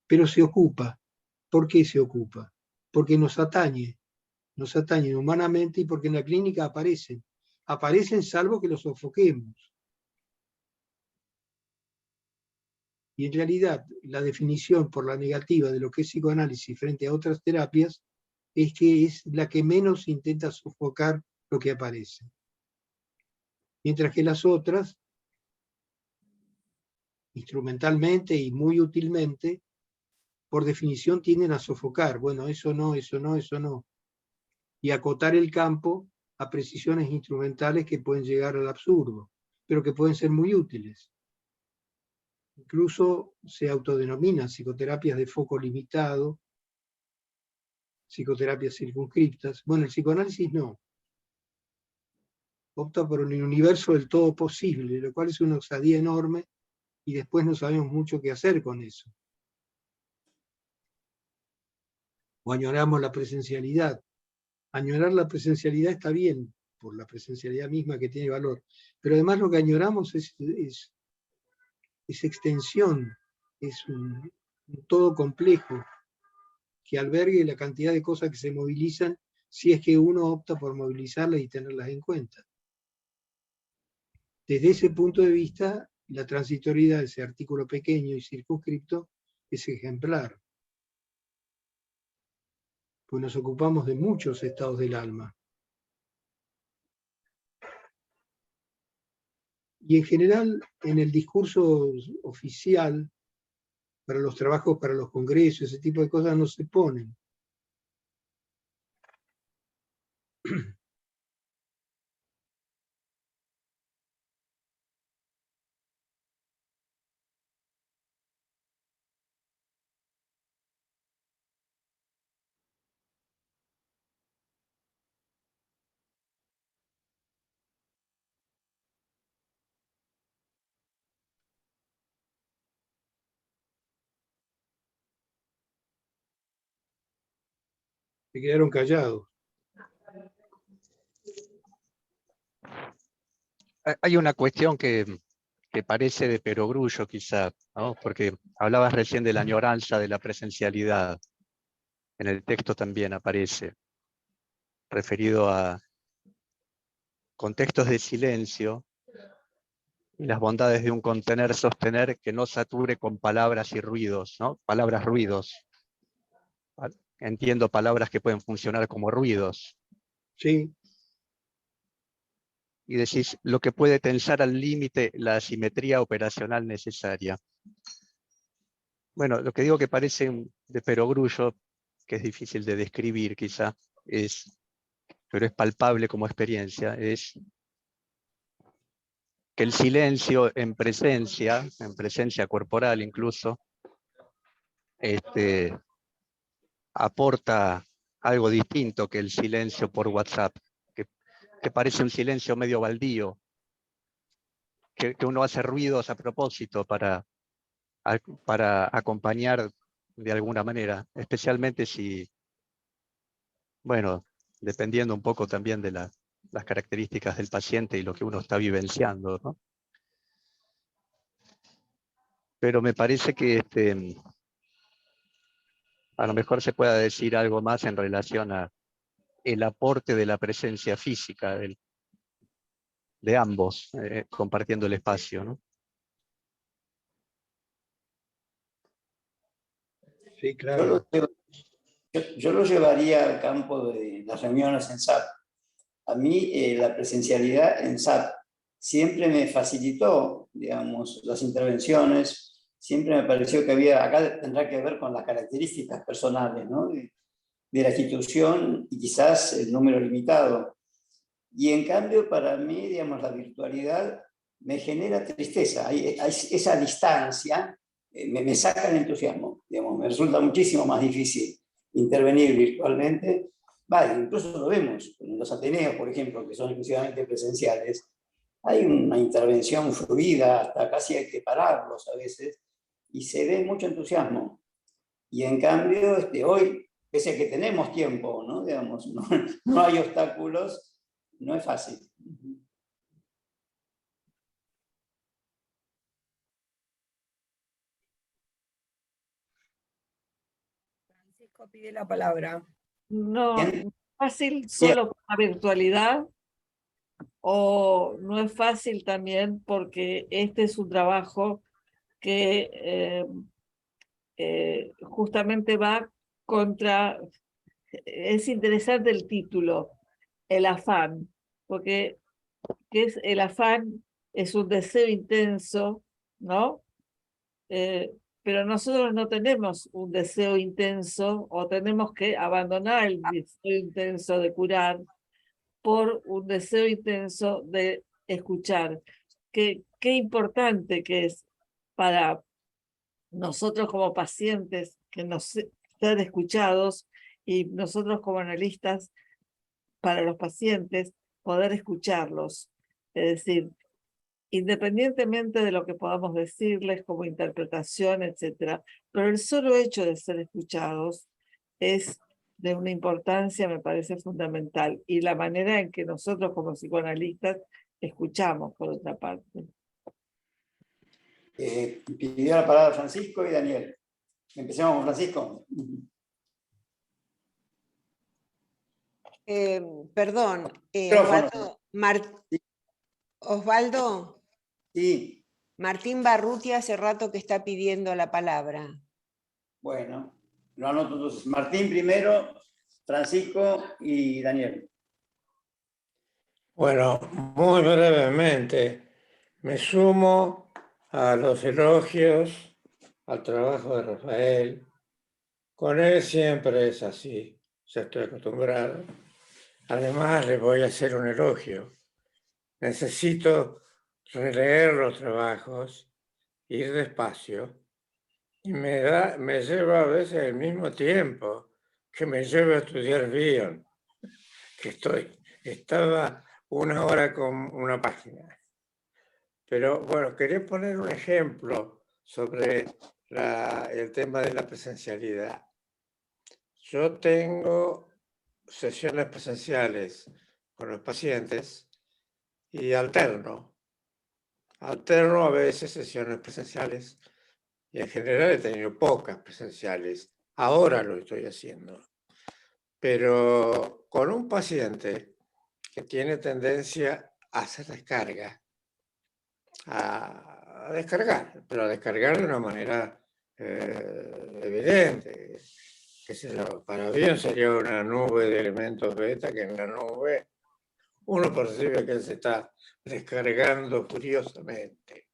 pero se ocupa. ¿Por qué se ocupa? Porque nos atañe humanamente y porque en la clínica aparecen salvo que los sofoquemos. Y en realidad la definición por la negativa de lo que es psicoanálisis frente a otras terapias es que es la que menos intenta sofocar lo que aparece. Mientras que las otras, instrumentalmente y muy útilmente, por definición tienden a sofocar. Bueno, eso no, eso no, eso no. Y acotar el campo a precisiones instrumentales que pueden llegar al absurdo, pero que pueden ser muy útiles. Incluso se autodenominan psicoterapias de foco limitado, psicoterapias circunscriptas. Bueno, el psicoanálisis no. Opta por un universo del todo posible, lo cual es una osadía enorme y después no sabemos mucho qué hacer con eso. O añoramos la presencialidad. Añorar la presencialidad está bien, por la presencialidad misma que tiene valor, pero además lo que añoramos es extensión, es un todo complejo que albergue la cantidad de cosas que se movilizan si es que uno opta por movilizarlas y tenerlas en cuenta. Desde ese punto de vista, la transitoriedad de ese artículo pequeño y circunscripto es ejemplar. Pues nos ocupamos de muchos estados del alma. Y en general, en el discurso oficial, para los trabajos, para los congresos, ese tipo de cosas no se ponen. Se quedaron callados. Hay una cuestión que parece de perogrullo quizá, ¿no? Porque hablabas recién de la añoranza de la presencialidad. En el texto también aparece, referido a contextos de silencio y las bondades de un contener sostener que no sature con palabras y ruidos, ¿no? Palabras ruidos. Entiendo palabras que pueden funcionar como ruidos. Sí, Y decís lo que puede tensar al límite la asimetría operacional necesaria. Bueno, lo que digo que parece de perogrullo, que es difícil de describir quizá, pero es palpable como experiencia, es que el silencio en presencia corporal incluso, aporta algo distinto que el silencio por WhatsApp, que parece un silencio medio baldío, que uno hace ruidos a propósito para acompañar de alguna manera, especialmente si, bueno, dependiendo un poco también de las características del paciente y lo que uno está vivenciando, ¿no? Pero me parece que a lo mejor se pueda decir algo más en relación a el aporte de la presencia física de ambos, compartiendo el espacio, ¿no? sí, claro. Yo lo llevaría al campo de las reuniones en SAP. A mí la presencialidad en SAP siempre me facilitó, digamos, las intervenciones, siempre me pareció que había, acá tendrá que ver con las características personales, ¿no? de la institución y quizás el número limitado. Y en cambio, para mí, digamos, la virtualidad me genera tristeza. Hay esa distancia me saca el entusiasmo. Digamos, me resulta muchísimo más difícil intervenir virtualmente. Vale, incluso lo vemos en los Ateneos, por ejemplo, que son exclusivamente presenciales. Hay una intervención fluida, hasta casi hay que pararlos a veces, y se ve mucho entusiasmo. Y en cambio, hoy, pese a que tenemos tiempo, ¿no? Digamos, no hay obstáculos, no es fácil. Francisco pide la palabra. No, Bien. no es fácil solo con la virtualidad, o no es fácil también porque este es un trabajo que justamente va contra, es interesante el título, el afán, porque ¿qué es el afán? Es un deseo intenso, ¿no? Pero nosotros no tenemos un deseo intenso, o tenemos que abandonar el deseo intenso de curar por un deseo intenso de escuchar. Qué importante que es para nosotros como pacientes que nos ser escuchados, y nosotros como analistas para los pacientes poder escucharlos. Es decir, independientemente de lo que podamos decirles como interpretación, etcétera, pero el solo hecho de ser escuchados es de una importancia, me parece fundamental, y la manera en que nosotros como psicoanalistas escuchamos, por otra parte. Pidió la palabra Francisco y Daniel. Empecemos con Francisco. Perdón, Micrófono. Osvaldo, Sí, Martín Barruti hace rato que está pidiendo la palabra. bueno, lo anoto entonces. Martín primero, Francisco y Daniel. Bueno, muy brevemente, me sumo a los elogios al trabajo de Rafael. Con él siempre es así, ya estoy acostumbrado. Además, le voy a hacer un elogio. Necesito releer los trabajos, ir despacio, y me lleva a veces el mismo tiempo que me lleva a estudiar Bion, que estaba 1 hora con una página. Pero bueno, quería poner un ejemplo sobre el tema de la presencialidad. Yo tengo sesiones presenciales con los pacientes y alterno a veces sesiones presenciales, y en general he tenido pocas presenciales. Ahora lo estoy haciendo. Pero con un paciente que tiene tendencia a hacer descarga, a descargar, pero a descargar de una manera evidente. qué sé yo, para bien sería una nube de elementos beta que en la nube uno percibe que se está descargando furiosamente.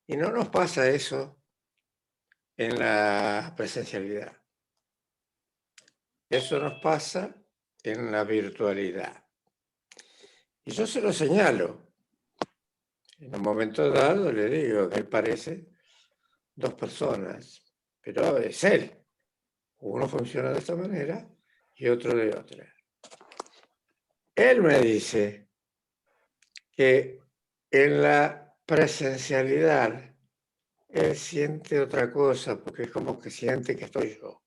Y no nos pasa eso en la presencialidad. Eso nos pasa en la virtualidad. Y yo se lo señalo. En un momento dado le digo que él parece dos personas, pero es él. Uno funciona de esta manera y otro de otra. Él me dice que en la presencialidad él siente otra cosa, porque es como que siente que estoy yo.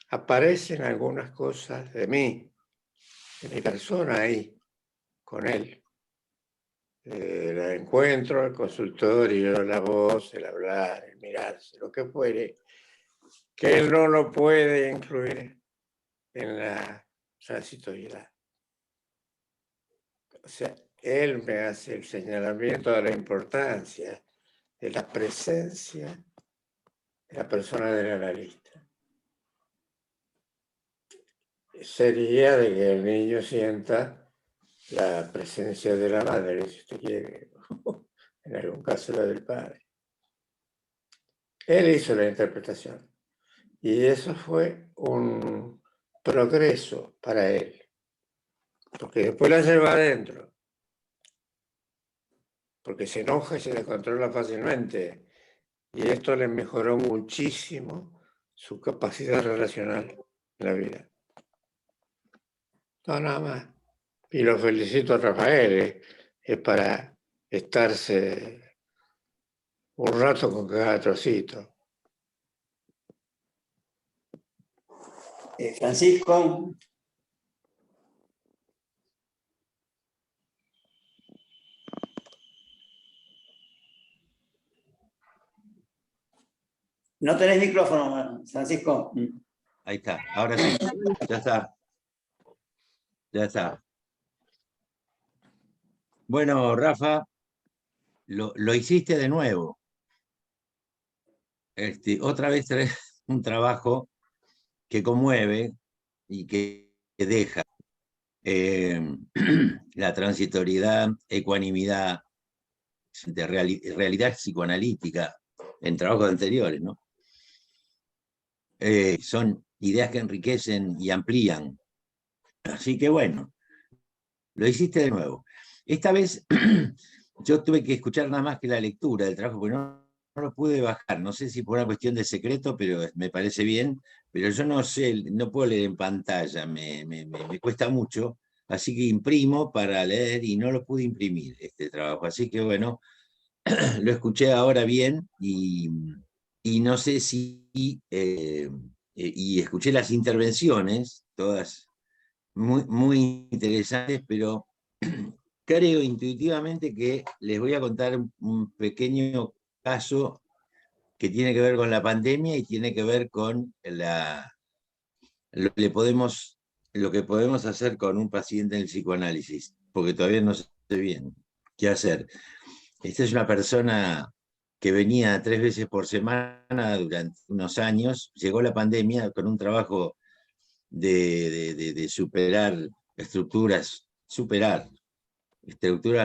Aparecen algunas cosas de mí, de mi persona ahí, con él. El encuentro, el consultorio, la voz, el hablar, el mirarse, lo que fuere, que él no lo puede incluir en la transitoriedad. O sea, él me hace el señalamiento de la importancia de la presencia de la persona del analista. Sería de que el niño sienta la presencia de la madre, si usted quiere, en algún caso la del padre. Él hizo la interpretación y eso fue un progreso para él, porque después la lleva adentro, porque se enoja y se descontrola fácilmente, y esto le mejoró muchísimo su capacidad relacional en la vida. No, nada más. Y lo felicito a Rafael, es para estarse un rato con cada trocito. Francisco. No tenés micrófono, Francisco. Ahí está, ahora sí, ya está. Ya está. Bueno, Rafa, lo hiciste de nuevo. Otra vez traes un trabajo que conmueve y que deja la transitoriedad, ecuanimidad, de realidad psicoanalítica en trabajos anteriores, ¿no? Son ideas que enriquecen y amplían. Así que bueno, lo hiciste de nuevo. Esta vez yo tuve que escuchar nada más que la lectura del trabajo, porque no lo pude bajar. No sé si por una cuestión de secreto, pero me parece bien. Pero yo no sé, no puedo leer en pantalla, me cuesta mucho. Así que imprimo para leer y no lo pude imprimir este trabajo. Así que bueno, lo escuché ahora bien y no sé si... y escuché las intervenciones, todas muy interesantes, pero creo intuitivamente que les voy a contar un pequeño caso que tiene que ver con la pandemia y tiene que ver con lo que podemos hacer con un paciente en el psicoanálisis, porque todavía no sé bien qué hacer. Esta es una persona que venía 3 veces por semana durante unos años, llegó la pandemia con un trabajo de superar estructuras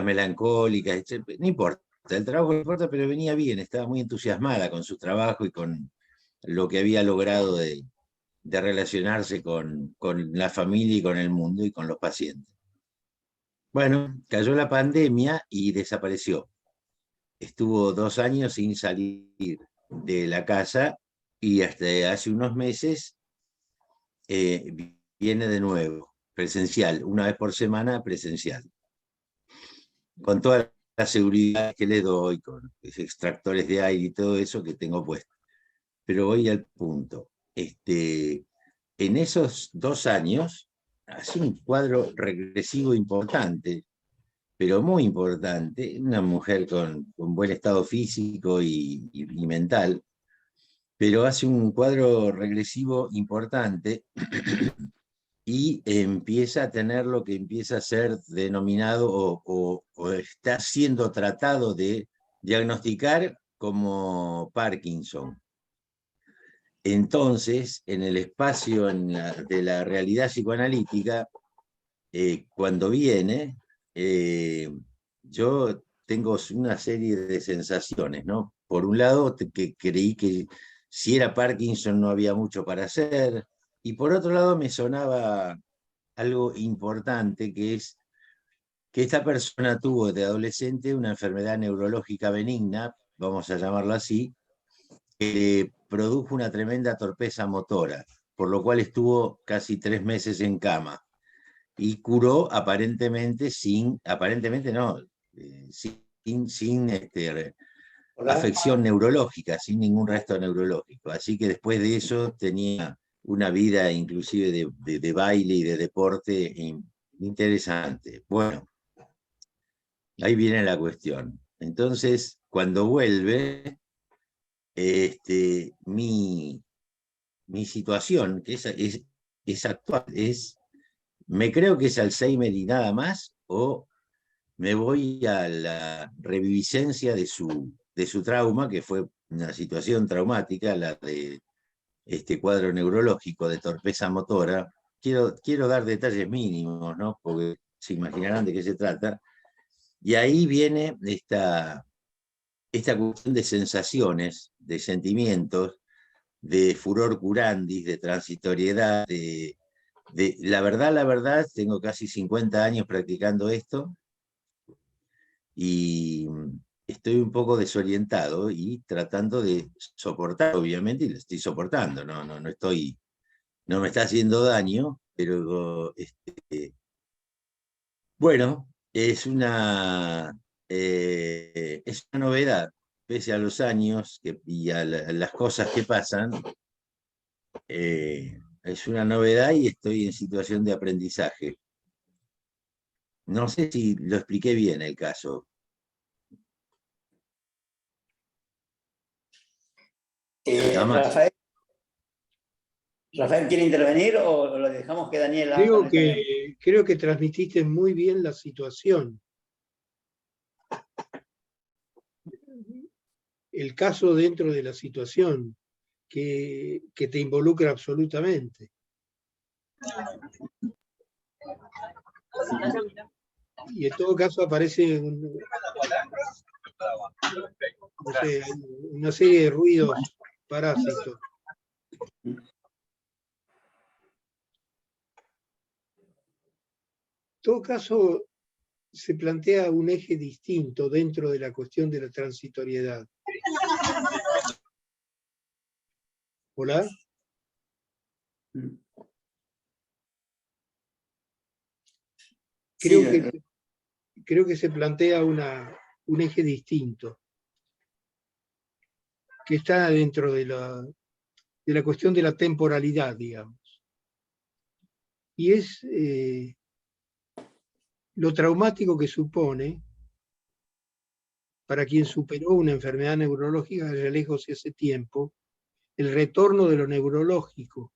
melancólicas, no importa, el trabajo no importa, pero venía bien, estaba muy entusiasmada con su trabajo y con lo que había logrado de relacionarse con la familia y con el mundo y con los pacientes. Bueno, cayó la pandemia y desapareció. Estuvo 2 años sin salir de la casa y hasta hace unos meses viene de nuevo, presencial, una vez por semana presencial. Con toda la seguridad que le doy, con extractores de aire y todo eso que tengo puesto. Pero voy al punto. En esos 2 años, hace un cuadro regresivo importante, pero muy importante, una mujer con buen estado físico y mental, pero hace un cuadro regresivo importante y empieza a tener lo que empieza a ser denominado o está siendo tratado de diagnosticar como Parkinson. entonces, en el espacio de la realidad psicoanalítica, cuando viene, yo tengo una serie de sensaciones, ¿no? Por un lado, que creí que si era Parkinson no había mucho para hacer, y por otro lado me sonaba algo importante, que es que esta persona tuvo de adolescente una enfermedad neurológica benigna, vamos a llamarla así, que produjo una tremenda torpeza motora, por lo cual estuvo casi 3 meses en cama y curó aparentemente aparentemente no, sin afección neurológica, sin ningún resto neurológico. Así que después de eso tenía una vida inclusive de baile y de deporte interesante. Bueno, ahí viene la cuestión. Entonces, cuando vuelve, mi situación, que es actual, me creo que es Alzheimer y nada más, o me voy a la reviviscencia de su trauma, que fue una situación traumática, la de este cuadro neurológico de torpeza motora. Quiero dar detalles mínimos, ¿no? Porque se imaginarán de qué se trata. Y ahí viene esta cuestión de sensaciones, de sentimientos, de furor curandis, de transitoriedad, la verdad, tengo casi 50 años practicando esto y estoy un poco desorientado y tratando de soportar, obviamente, y lo estoy soportando, no me está haciendo daño, pero bueno, es una novedad, pese a los años y a las cosas que pasan. Es una novedad y estoy en situación de aprendizaje. No sé si lo expliqué bien el caso. Rafael, ¿quiere intervenir o lo dejamos que Daniel haga? Creo que transmitiste muy bien la situación. El caso dentro de la situación que te involucra absolutamente. Y en todo caso aparece una serie de ruidos parásitos. En todo caso, se plantea un eje distinto dentro de la cuestión de la transitoriedad. ¿Hola? Creo que se plantea un eje distinto, que está dentro de la cuestión de la temporalidad, digamos. Y es lo traumático que supone para quien superó una enfermedad neurológica allá lejos y hace tiempo, el retorno de lo neurológico,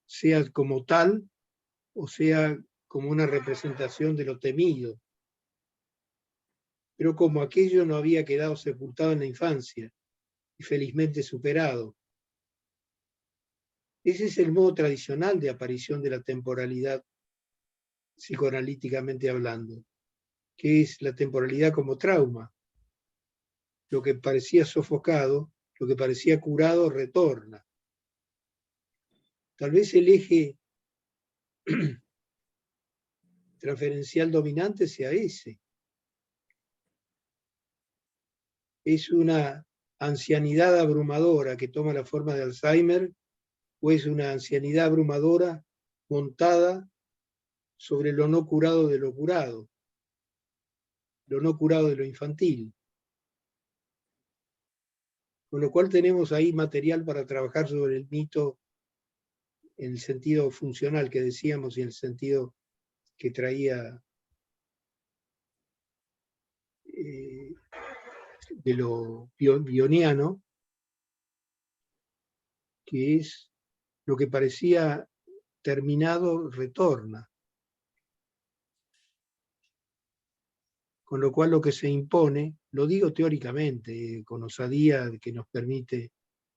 sea como tal o sea como una representación de lo temido. Pero como aquello no había quedado sepultado en la infancia y felizmente superado. Ese es el modo tradicional de aparición de la temporalidad psicoanalíticamente hablando, que es la temporalidad como trauma. Lo que parecía sofocado, lo que parecía curado, retorna. Tal vez el eje transferencial dominante sea ese. Es una ancianidad abrumadora que toma la forma de Alzheimer, o es una ancianidad abrumadora montada sobre lo no curado de lo curado, lo no curado de lo infantil. Con lo cual tenemos ahí material para trabajar sobre el mito en el sentido funcional que decíamos y en el sentido que traía de lo bioniano, que es lo que parecía terminado retorna. Con lo cual lo que se impone, lo digo teóricamente, con osadía que nos permite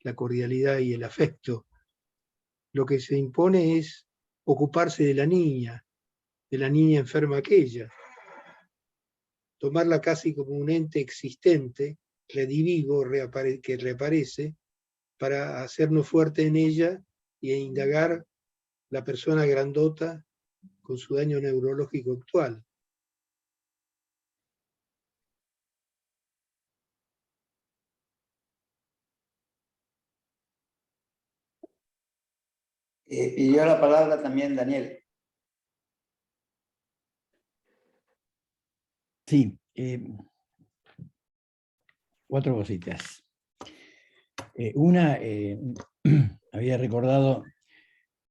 la cordialidad y el afecto. Lo que se impone es ocuparse de la niña enferma aquella, tomarla casi como un ente existente, redivivo, que reaparece, para hacernos fuerte en ella e indagar la persona grandota con su daño neurológico actual. Pidió la palabra también Daniel. Sí, 4 cositas. Una, había recordado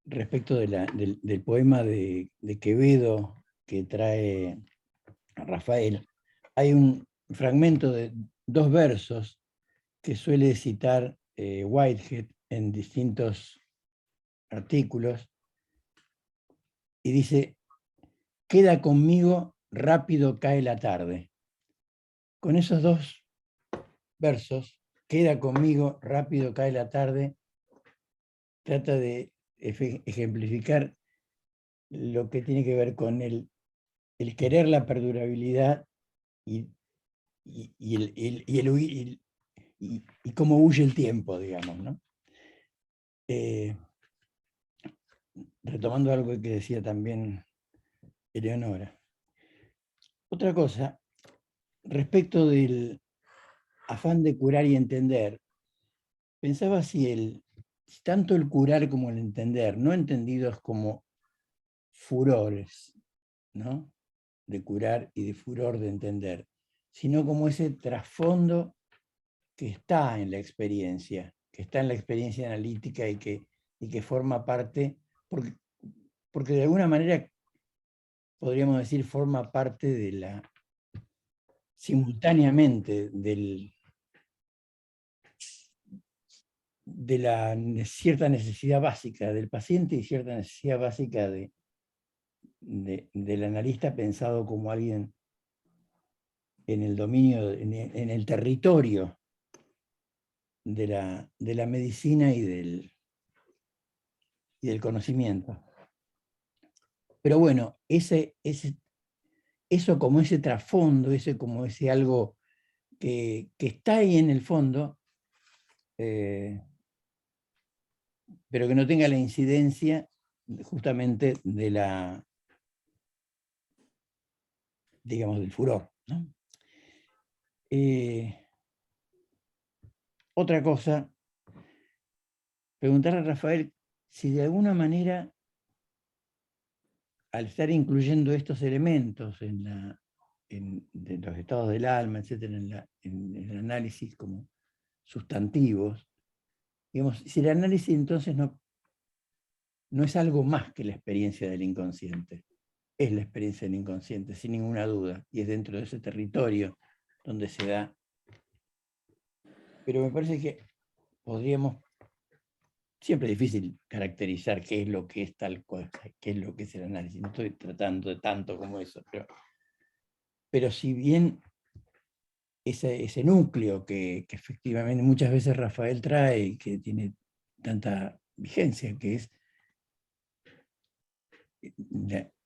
respecto del poema de Quevedo que trae a Rafael. Hay un fragmento de 2 versos que suele citar Whitehead en distintos artículos, y dice: queda conmigo, rápido cae la tarde. Con esos 2 versos, queda conmigo, rápido cae la tarde, trata de ejemplificar lo que tiene que ver con el querer la perdurabilidad y cómo huye el tiempo, digamos, ¿no? Retomando algo que decía también Eleonora. Otra cosa, respecto del afán de curar y entender, pensaba si tanto el curar como el entender, no entendidos como furores, ¿no?, de curar y de furor de entender, sino como ese trasfondo que está en la experiencia analítica y que forma parte, porque de alguna manera podríamos decir forma parte simultáneamente de la cierta necesidad básica del paciente y cierta necesidad básica del analista pensado como alguien en el dominio, en el territorio de la medicina y del conocimiento. Pero bueno, eso como ese trasfondo, como ese algo que está ahí en el fondo, pero que no tenga la incidencia justamente digamos, del furor, ¿no? Otra cosa, preguntarle a Rafael si de alguna manera, al estar incluyendo estos elementos de los estados del alma, etcétera, en el análisis como sustantivos, digamos, si el análisis entonces no es algo más que la experiencia del inconsciente, es la experiencia del inconsciente, sin ninguna duda, y es dentro de ese territorio donde se da. Pero me parece que podríamos, siempre es difícil caracterizar qué es lo que es tal cosa, qué es lo que es el análisis, no estoy tratando de tanto como eso, pero si bien ese núcleo que efectivamente muchas veces Rafael trae y que tiene tanta vigencia, que es,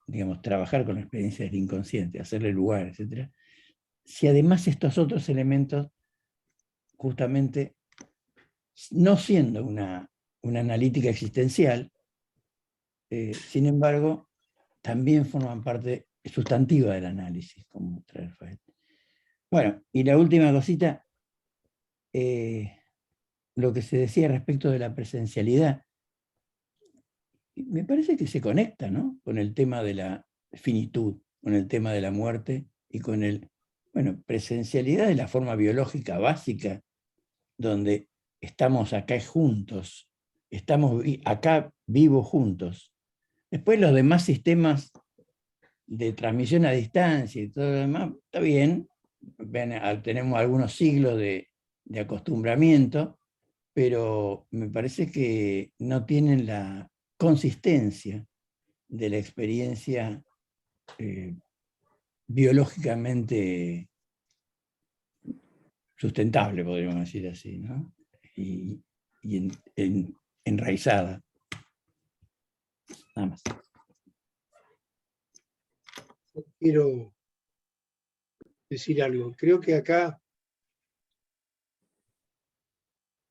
digamos, trabajar con la experiencia del inconsciente, hacerle lugar, etc. Si además estos otros elementos, justamente, no siendo una analítica existencial, sin embargo, también forman parte sustantiva del análisis, como trae Rafael. Bueno, y la última cosita, lo que se decía respecto de la presencialidad, me parece que se conecta, ¿no?, con el tema de la finitud, con el tema de la muerte y con presencialidad de la forma biológica básica, donde estamos acá juntos, estamos acá vivos juntos. Después los demás sistemas de transmisión a distancia y todo lo demás, está bien, tenemos algunos siglos de acostumbramiento, pero me parece que no tienen la consistencia de la experiencia biológicamente sustentable, podríamos decir así, ¿no? Y enraizada. Nada más. Quiero decir algo. Creo que acá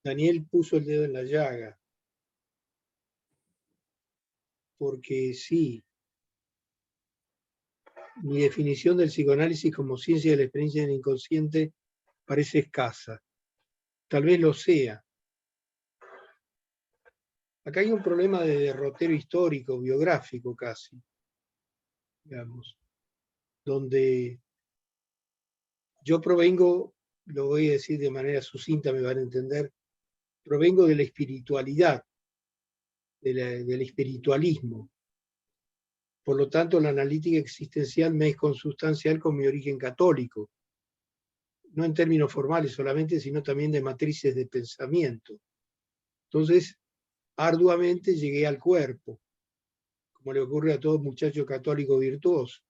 Daniel puso el dedo en la llaga. Porque sí, mi definición del psicoanálisis como ciencia de la experiencia del inconsciente parece escasa. Tal vez lo sea. Acá hay un problema de derrotero histórico, biográfico casi, digamos, donde yo provengo, lo voy a decir de manera sucinta, me van a entender, provengo de la espiritualidad, del espiritualismo. Por lo tanto, la analítica existencial me es consustancial con mi origen católico, no en términos formales solamente, sino también de matrices de pensamiento. Entonces, arduamente llegué al cuerpo, como le ocurre a todo muchacho católico virtuoso.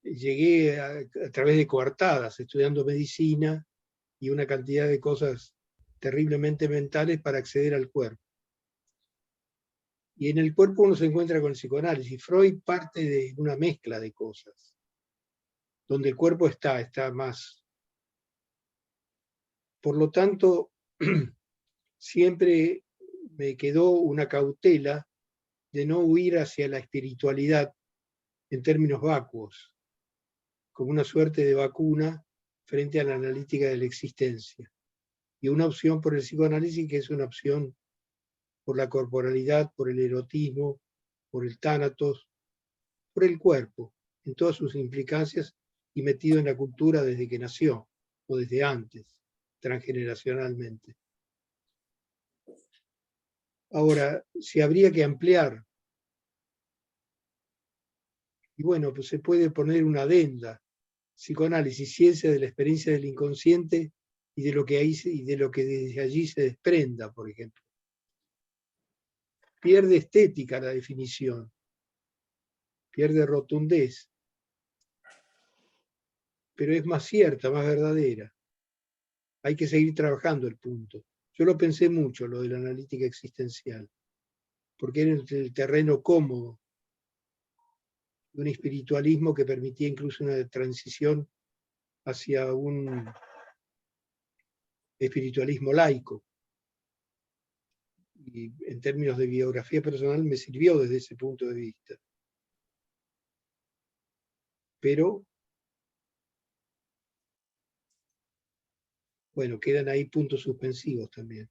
Llegué a través de coartadas, estudiando medicina y una cantidad de cosas terriblemente mentales para acceder al cuerpo. Y en el cuerpo uno se encuentra con el psicoanálisis. Freud parte de una mezcla de cosas, donde el cuerpo está más. Por lo tanto, siempre me quedó una cautela de no huir hacia la espiritualidad en términos vacuos, como una suerte de vacuna frente a la analítica de la existencia. Y una opción por el psicoanálisis que es una opción por la corporalidad, por el erotismo, por el tánatos, por el cuerpo, en todas sus implicancias y metido en la cultura desde que nació, o desde antes, transgeneracionalmente. Ahora, si habría que ampliar, y bueno, pues se puede poner una adenda, psicoanálisis, ciencia de la experiencia del inconsciente y de lo que desde allí se desprenda, por ejemplo. Pierde estética la definición, pierde rotundez, pero es más cierta, más verdadera. Hay que seguir trabajando el punto. Yo lo pensé mucho, lo de la analítica existencial, porque era el terreno cómodo de un espiritualismo que permitía incluso una transición hacia un espiritualismo laico. Y en términos de biografía personal me sirvió desde ese punto de vista. Pero, bueno, quedan ahí puntos suspensivos también.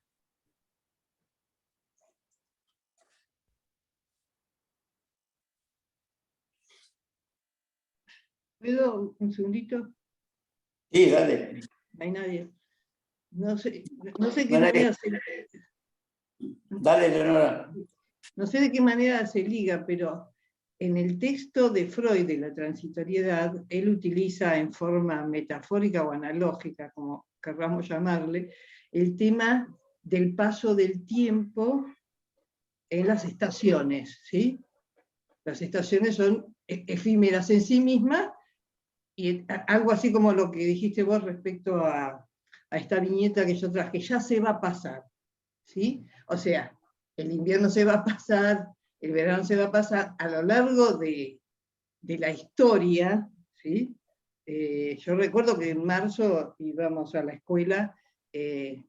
¿Puedo un segundito? Sí, dale. No hay nadie. No sé qué manera se... Dale, Leonora. No sé de qué manera se liga, pero en el texto de Freud de la transitoriedad, él utiliza en forma metafórica o analógica, como querramos llamarle, el tema del paso del tiempo en las estaciones, ¿sí? Las estaciones son efímeras en sí mismas, y algo así como lo que dijiste vos respecto a esta viñeta que yo traje, ya se va a pasar, ¿sí? O sea, el invierno se va a pasar, el verano se va a pasar, a lo largo de la historia, ¿sí? Yo recuerdo que en marzo íbamos a la escuela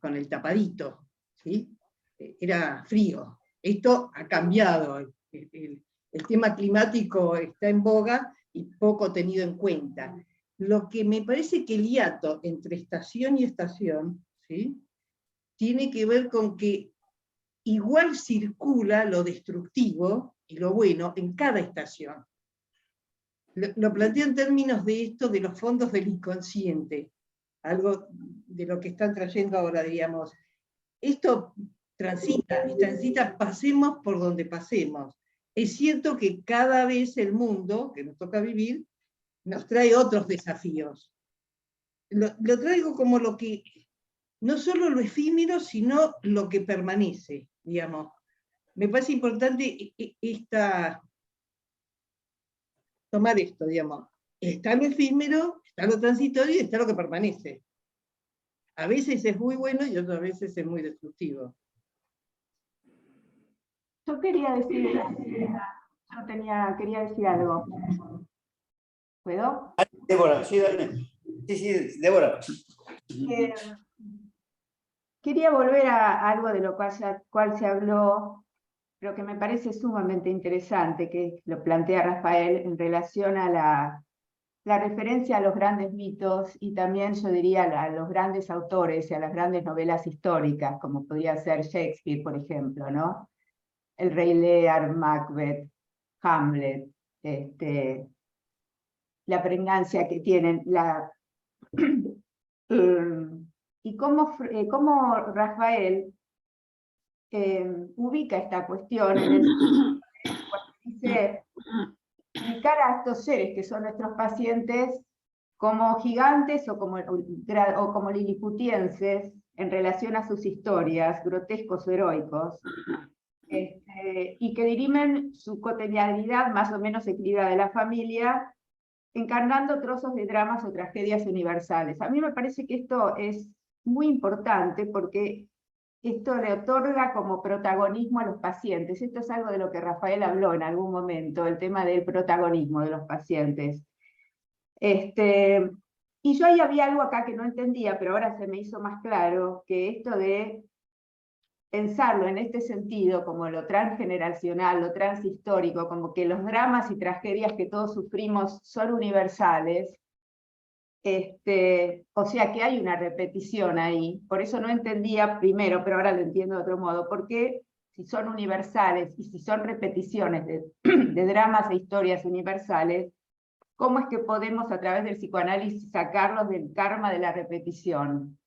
con el tapadito, ¿sí? Era frío. Esto ha cambiado, el tema climático está en boga y poco tenido en cuenta. Lo que me parece que el hiato entre estación y estación, ¿sí? Tiene que ver con que igual circula lo destructivo y lo bueno en cada estación. Lo planteo en términos de esto de los fondos del inconsciente, algo de lo que están trayendo ahora, digamos. Esto transita, pasemos por donde pasemos. Es cierto que cada vez el mundo que nos toca vivir nos trae otros desafíos. Lo traigo como lo que, no solo lo efímero, sino lo que permanece, digamos. Me parece importante tomar esto, digamos. Está lo efímero, está lo transitorio y está lo que permanece. a veces es muy bueno y otras veces es muy destructivo. Yo quería decir, quería decir algo. ¿Puedo? Débora, sí, dale. Sí, Débora. Quería volver a algo de lo cual se habló, pero que me parece sumamente interesante, que lo plantea Rafael en relación a la referencia a los grandes mitos y también, yo diría, a los grandes autores y a las grandes novelas históricas, como podría ser Shakespeare, por ejemplo, ¿no? El Rey Lear, Macbeth, Hamlet, la pregancia que tienen, y cómo Rafael ubica esta cuestión en el cuando dice ubicar a estos seres que son nuestros pacientes como gigantes o como liliputienses en relación a sus historias, grotescos o heroicos, y que dirimen su cotidianidad más o menos equilibrada de la familia, encarnando trozos de dramas o tragedias universales. A mí me parece que esto es muy importante porque esto le otorga como protagonismo a los pacientes. Esto es algo de lo que Rafael habló en algún momento, el tema del protagonismo de los pacientes. Y yo ahí había algo acá que no entendía, pero ahora se me hizo más claro, que esto de pensarlo en este sentido, como lo transgeneracional, lo transhistórico, como que los dramas y tragedias que todos sufrimos son universales, o sea que hay una repetición ahí, por eso no entendía primero, pero ahora lo entiendo de otro modo, porque si son universales y si son repeticiones de dramas e historias universales, ¿cómo es que podemos a través del psicoanálisis sacarlos del karma de la repetición?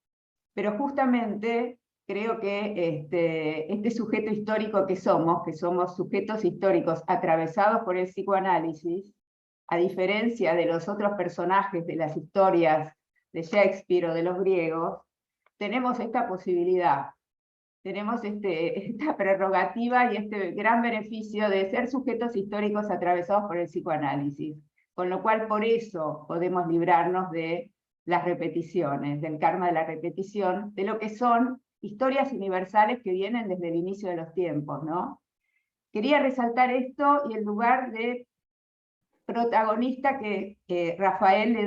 Pero justamente creo que este sujeto histórico que somos sujetos históricos atravesados por el psicoanálisis, a diferencia de los otros personajes de las historias de Shakespeare o de los griegos, tenemos esta posibilidad, tenemos esta prerrogativa y este gran beneficio de ser sujetos históricos atravesados por el psicoanálisis, con lo cual por eso podemos librarnos de las repeticiones, del karma de la repetición, de lo que son historias universales que vienen desde el inicio de los tiempos, ¿no? Quería resaltar esto y el lugar de protagonista que Rafael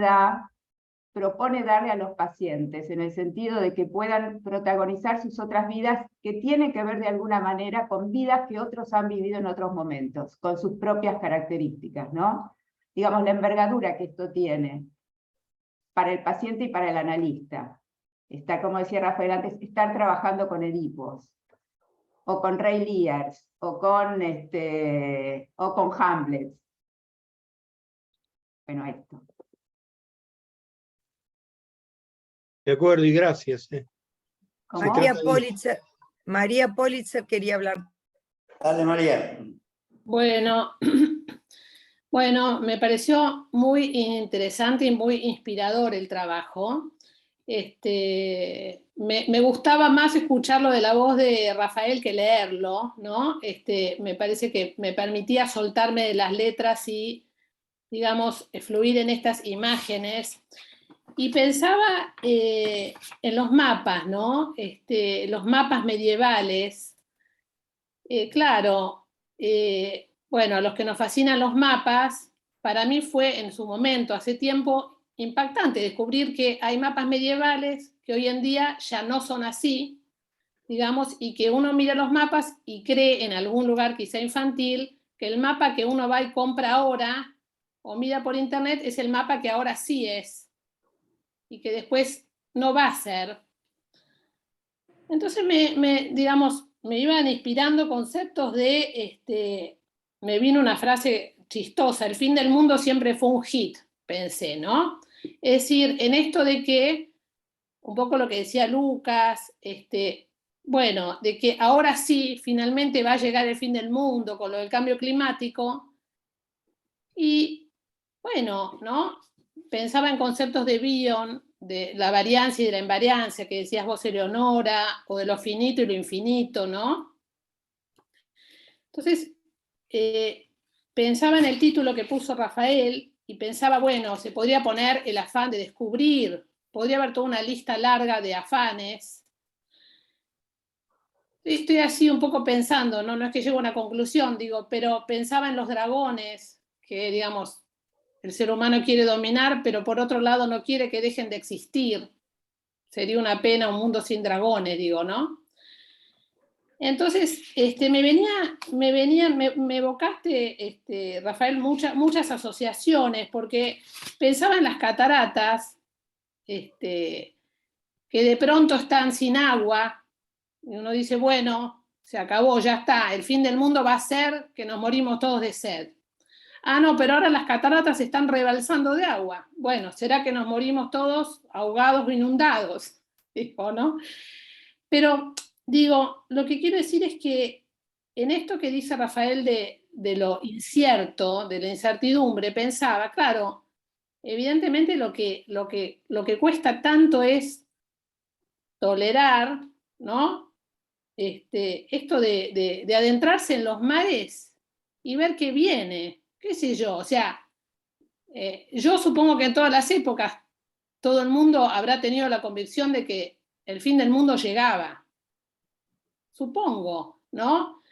propone darle a los pacientes, en el sentido de que puedan protagonizar sus otras vidas que tienen que ver de alguna manera con vidas que otros han vivido en otros momentos, con sus propias características, ¿no? Digamos, la envergadura que esto tiene para el paciente y para el analista. Está, como decía Rafael antes, estar trabajando con Edipos, o con Rey Lear, o con Hamlet. Bueno, esto. De acuerdo, y gracias. María Politzer quería hablar. Dale, María. Bueno, me pareció muy interesante y muy inspirador el trabajo. Me gustaba más escucharlo de la voz de Rafael que leerlo, ¿no? Me parece que me permitía soltarme de las letras y, digamos, fluir en estas imágenes. Y pensaba en los mapas, ¿no? Los mapas medievales. Claro, bueno, a los que nos fascinan los mapas, para mí fue en su momento, hace tiempo, impactante descubrir que hay mapas medievales que hoy en día ya no son así, digamos, y que uno mira los mapas y cree en algún lugar quizá infantil que el mapa que uno va y compra ahora o mira por internet es el mapa que ahora sí es y que después no va a ser. Entonces digamos, me iban inspirando conceptos de, me vino una frase chistosa, el fin del mundo siempre fue un hit, pensé, ¿no? Es decir, en esto de que, un poco lo que decía Lucas, bueno, de que ahora sí, finalmente va a llegar el fin del mundo con lo del cambio climático, y bueno, ¿no? Pensaba en conceptos de Bion, de la variancia y de la invariancia, que decías vos, Eleonora, o de lo finito y lo infinito, ¿no? Entonces, pensaba en el título que puso Rafael, y pensaba, bueno, se podría poner el afán de descubrir podría haber toda una lista larga de afanes. Estoy así un poco pensando, no es que llegue a una conclusión, digo, pero pensaba en los dragones, que digamos, el ser humano quiere dominar, pero por otro lado no quiere que dejen de existir. Sería una pena un mundo sin dragones, digo, ¿no? Entonces, me evocaste, Rafael, muchas asociaciones, porque pensaba en las cataratas, que de pronto están sin agua, y uno dice, bueno, se acabó, ya está, el fin del mundo va a ser que nos morimos todos de sed. Ah, no, pero ahora las cataratas están rebalsando de agua. Bueno, ¿será que nos morimos todos ahogados o inundados? Digo, ¿no? Pero, digo, lo que quiero decir es que en esto que dice Rafael de lo incierto, de la incertidumbre, pensaba, claro, evidentemente lo que cuesta tanto es tolerar, ¿no? Esto de adentrarse en los mares y ver qué viene, qué sé yo, o sea, yo supongo que en todas las épocas todo el mundo habrá tenido la convicción de que el fin del mundo llegaba, supongo, ¿no?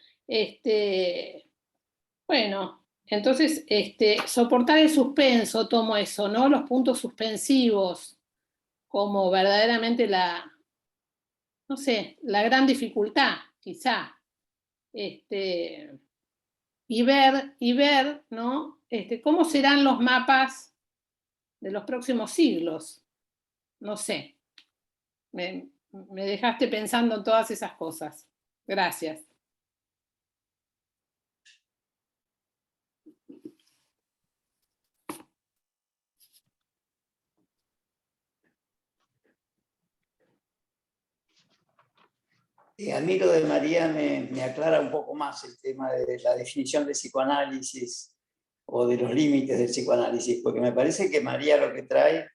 Bueno, entonces, soportar el suspenso, tomo eso, ¿no? Los puntos suspensivos como verdaderamente no sé, la gran dificultad, quizá. Y ver, ¿no? Cómo serán los mapas de los próximos siglos. No sé. Me dejaste pensando en todas esas cosas. Gracias. A mí lo de María me aclara un poco más el tema de la definición de psicoanálisis o de los límites del psicoanálisis, porque me parece que María lo que trae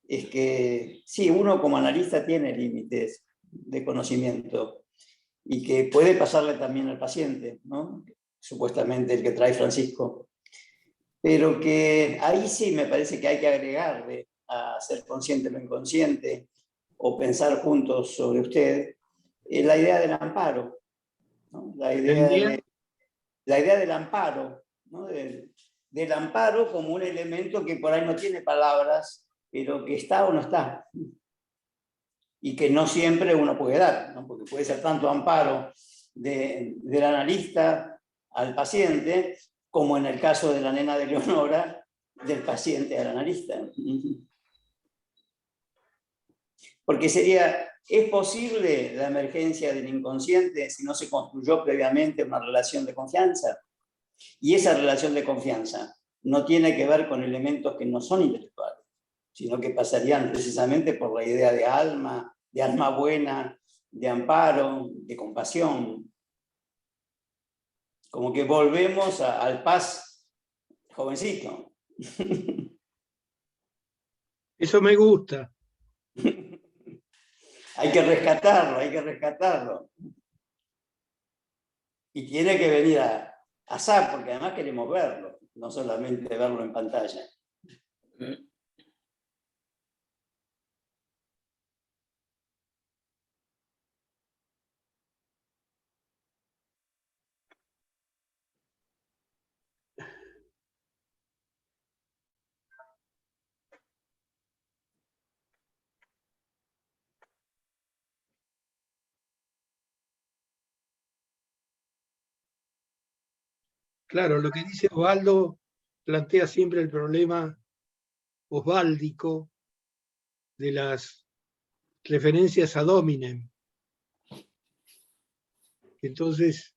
es que sí, uno como analista tiene límites de conocimiento y que puede pasarle también al paciente, ¿no? Supuestamente el que trae Francisco, pero que ahí sí me parece que hay que agregarle a ser consciente lo inconsciente o pensar juntos sobre usted la idea del amparo, ¿no? La idea del amparo, ¿no? Del amparo como un elemento que por ahí no tiene palabras, pero que está o no está. Y que no siempre uno puede dar, ¿no? Porque puede ser tanto amparo del analista al paciente, como en el caso de la nena de Leonora, del paciente al analista. Porque ¿es posible la emergencia del inconsciente si no se construyó previamente una relación de confianza? Y esa relación de confianza no tiene que ver con elementos que no son intelectuales, sino que pasarían precisamente por la idea de alma buena, de amparo, de compasión. Como que volvemos al Paz jovencito. Eso me gusta. Hay que rescatarlo. Y tiene que venir a SAP, porque además queremos verlo, no solamente verlo en pantalla. Claro, lo que dice Osvaldo plantea siempre el problema osváldico de las referencias ad hominem. Entonces,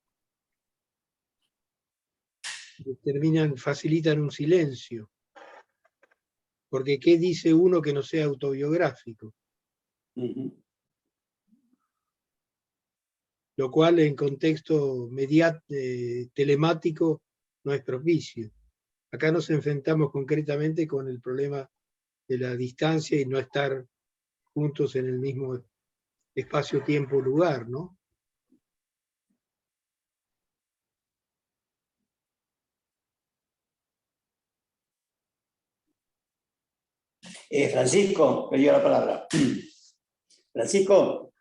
facilitan un silencio. Porque ¿qué dice uno que no sea autobiográfico? Lo cual en contexto telemático no es propicio. Acá nos enfrentamos concretamente con el problema de la distancia y no estar juntos en el mismo espacio, tiempo, lugar, ¿no? Francisco, pidió la palabra. Francisco.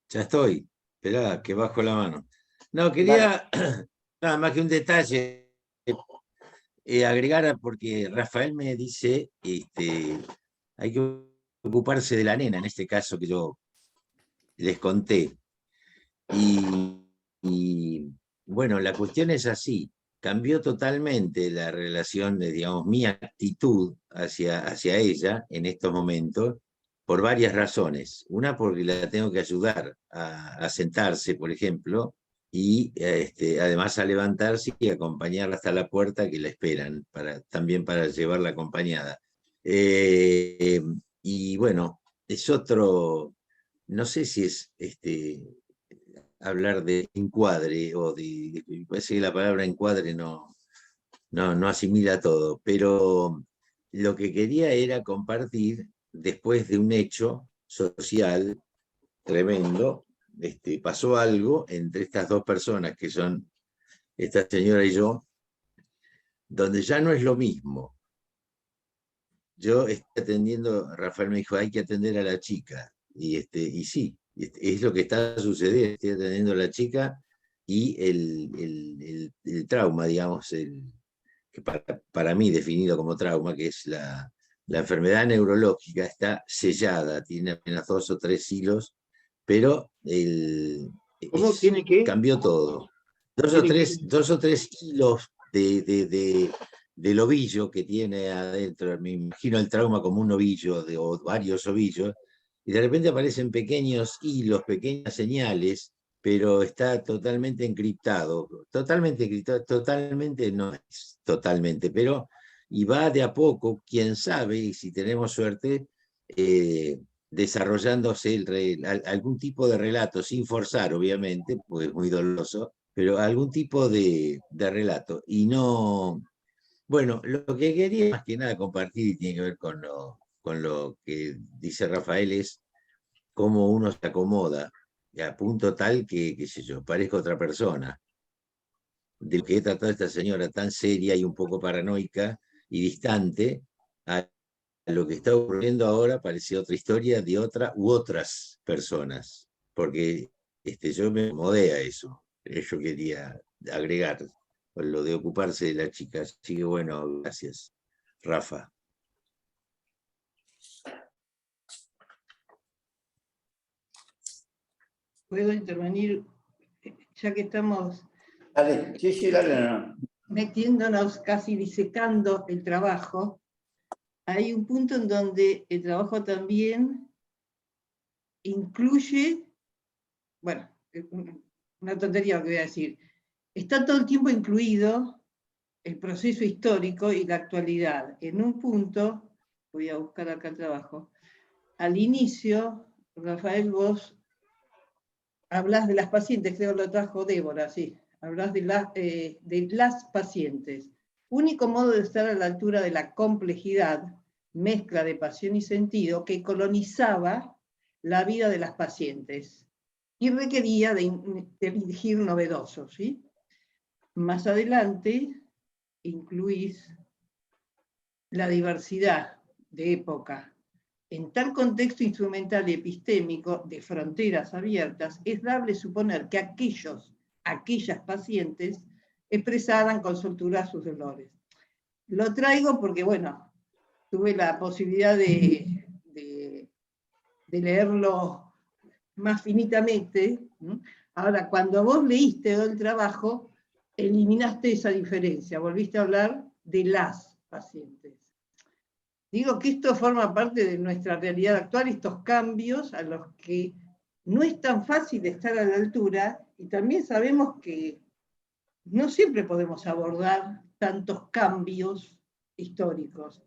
Ya estoy. Esperá, que bajo la mano. No, quería nada más que un detalle agregar, porque Rafael me dice, hay que ocuparse de la nena, en este caso que yo les conté. Y bueno, la cuestión es así. Cambió totalmente la relación de, digamos, mi actitud hacia ella en estos momentos por varias razones. Una, porque la tengo que ayudar a sentarse, por ejemplo, y además a levantarse y acompañarla hasta la puerta que la esperan, también para llevarla acompañada. Y bueno, es otro, no sé si es hablar de encuadre, o parece que la palabra encuadre no asimila todo, pero lo que quería era compartir, después de un hecho social tremendo, pasó algo entre estas dos personas, que son esta señora y yo, donde ya no es lo mismo. Yo estoy atendiendo, Rafael me dijo, hay que atender a la chica, y sí, es lo que está sucediendo, estoy atendiendo a la chica, y el trauma, digamos, que para mí definido como trauma, que es la enfermedad neurológica, está sellada, tiene apenas 2 o 3 hilos, pero ¿Cómo tiene que? cambió todo. Dos o tres hilos del ovillo que tiene adentro. Me imagino el trauma como un ovillo o varios ovillos, y de repente aparecen pequeños hilos, pequeñas señales, pero está totalmente encriptado. Totalmente encriptado, totalmente no es totalmente, pero y va de a poco, quién sabe, y si tenemos suerte, desarrollándose algún tipo de relato, sin forzar, obviamente, porque es muy doloroso, pero algún tipo de relato. Y no, bueno, lo que quería más que nada compartir, y tiene que ver con lo que dice Rafael, es cómo uno se acomoda, a punto tal que, qué sé yo, parezca otra persona. De lo que he tratado esta señora tan seria y un poco paranoica y distante, a lo que está ocurriendo ahora parece otra historia de otra u otras personas, porque yo me acomodé a eso. Yo quería agregar lo de ocuparse de la chica. Así que bueno, gracias, Rafa. ¿Puedo intervenir? Ya que estamos Dale, sí, dale, no. metiéndonos, casi disecando el trabajo, hay un punto en donde el trabajo también incluye, bueno, una tontería lo que voy a decir, está todo el tiempo incluido el proceso histórico y la actualidad. En un punto, voy a buscar acá el trabajo, al inicio, Rafael, vos hablas de las pacientes, creo que lo trajo Débora, sí, hablas de las pacientes. Único modo de estar a la altura de la complejidad, mezcla de pasión y sentido, que colonizaba la vida de las pacientes y requería de dirigir novedosos, ¿sí? Más adelante incluís la diversidad de época. En tal contexto instrumental y epistémico de fronteras abiertas, es dable suponer que aquellas pacientes expresaran con soltura sus dolores. Lo traigo porque, bueno, tuve la posibilidad de leerlo más finitamente. Ahora, cuando vos leíste todo el trabajo, eliminaste esa diferencia, volviste a hablar de las pacientes. Digo que esto forma parte de nuestra realidad actual, estos cambios a los que no es tan fácil estar a la altura, y también sabemos que no siempre podemos abordar tantos cambios históricos.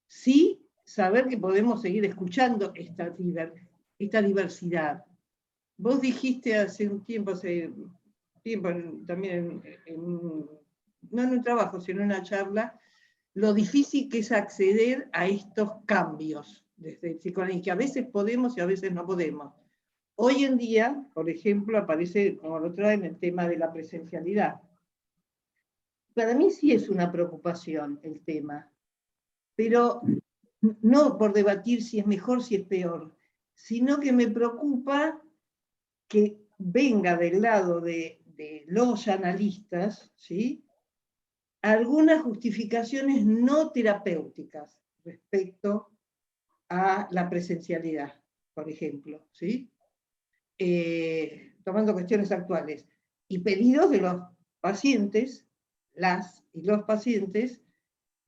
Sí, saber que podemos seguir escuchando esta diversidad. Vos dijiste hace un tiempo, también no en un trabajo, sino en una charla, lo difícil que es acceder a estos cambios desde el psicoanálisis, que a veces podemos y a veces no podemos. Hoy en día, por ejemplo, aparece, como lo traen, el tema de la presencialidad. Para mí sí es una preocupación el tema, pero no por debatir si es mejor, si es peor, sino que me preocupa que venga del lado de los analistas, ¿sí?, algunas justificaciones no terapéuticas respecto a la presencialidad, por ejemplo, ¿sí? Tomando cuestiones actuales, y pedidos de los pacientes, las y los pacientes,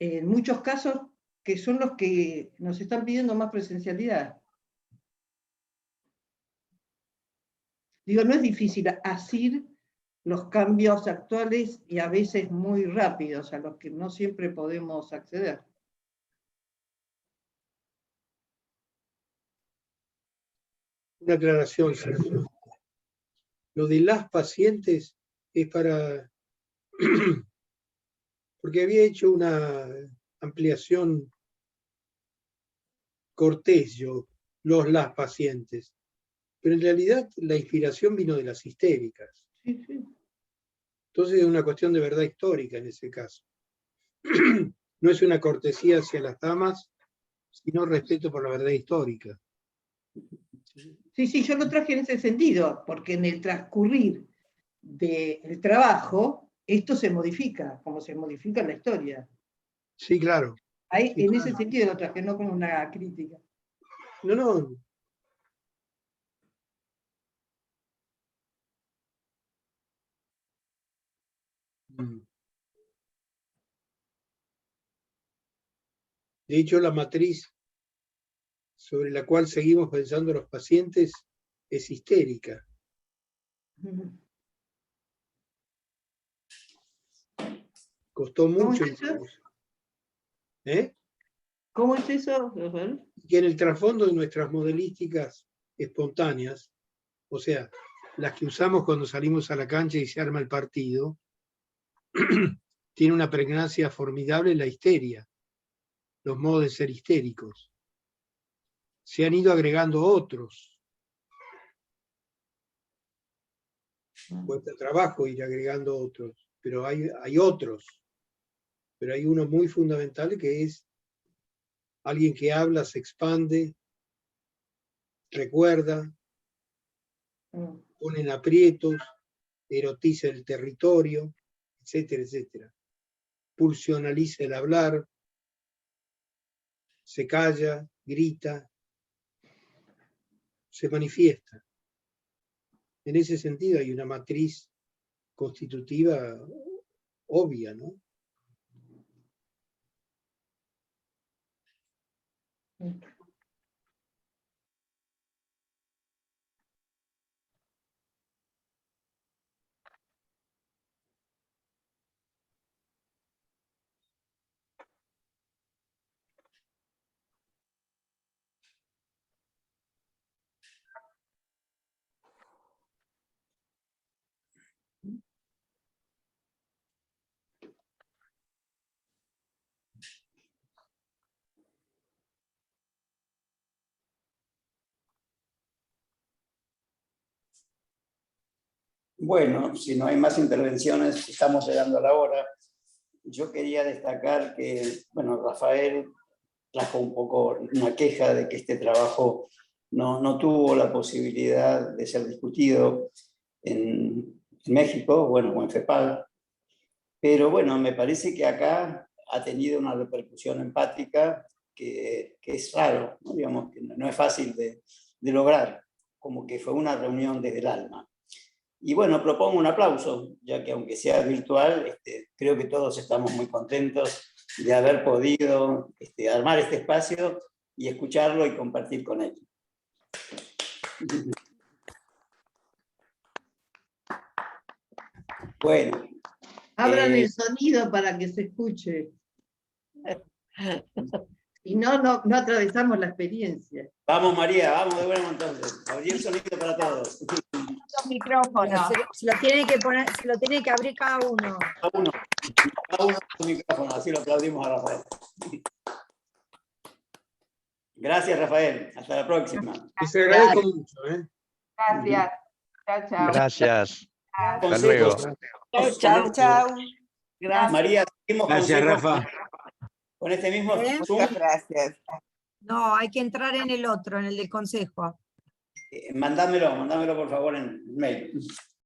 en muchos casos que son los que nos están pidiendo más presencialidad. Digo, no es difícil asir los cambios actuales y a veces muy rápidos, a los que no siempre podemos acceder. Una aclaración, Sergio. Lo de las pacientes es para... porque había hecho una ampliación cortés yo, las pacientes, pero en realidad la inspiración vino de las histéricas. Sí, sí. Entonces es una cuestión de verdad histórica en ese caso. No es una cortesía hacia las damas, sino respeto por la verdad histórica. Sí, sí, yo lo traje en ese sentido, porque en el transcurrir del trabajo, esto se modifica, como se modifica en la historia. Sí, claro. Ahí, Sí, en claro. ese sentido lo traje, no como una crítica. No, no. De hecho, la matriz sobre la cual seguimos pensando los pacientes es histérica. Costó mucho. ¿Cómo es eso? ¿Eh? ¿Cómo es eso, Rafael? Que en el trasfondo de nuestras modelísticas espontáneas, o sea, las que usamos cuando salimos a la cancha y se arma el partido, tiene una pregnancia formidable la histeria, los modos de ser histéricos. Se han ido agregando otros. Cuesta trabajo ir agregando otros, pero hay otros. Pero hay uno muy fundamental que es alguien que habla, se expande, recuerda, pone en aprietos, erotiza el territorio, etcétera, etcétera. Pulsionaliza el hablar, se calla, grita, se manifiesta. En ese sentido hay una matriz constitutiva obvia, ¿no? Bueno, si no hay más intervenciones, estamos llegando a la hora. Yo quería destacar que, bueno, Rafael trajo un poco una queja de que este trabajo no tuvo la posibilidad de ser discutido en México, bueno, o en FEPAL, pero bueno, me parece que acá ha tenido una repercusión empática que es raro, ¿no? Digamos que no es fácil de lograr, como que fue una reunión desde el alma. Y bueno, propongo un aplauso, ya que aunque sea virtual, creo que todos estamos muy contentos de haber podido armar este espacio y escucharlo y compartir con él. Bueno. Abran el sonido para que se escuche. Y no atravesamos la experiencia. Vamos, María, vamos de nuevo entonces. Abrir el sonido para todos. Micrófono. Se lo tiene que abrir cada uno. Cada uno su micrófono, así lo aplaudimos a Rafael. Gracias, Rafael. Hasta la próxima. Les agradezco mucho. Gracias. Chao, chao. Gracias. Hasta Consejos. luego. Chao, chao. María, seguimos Gracias, consejos. Rafa. Con este mismo Zoom, Muchas gracias. No, hay que entrar en el otro, en el del consejo. mándamelo por favor en mail.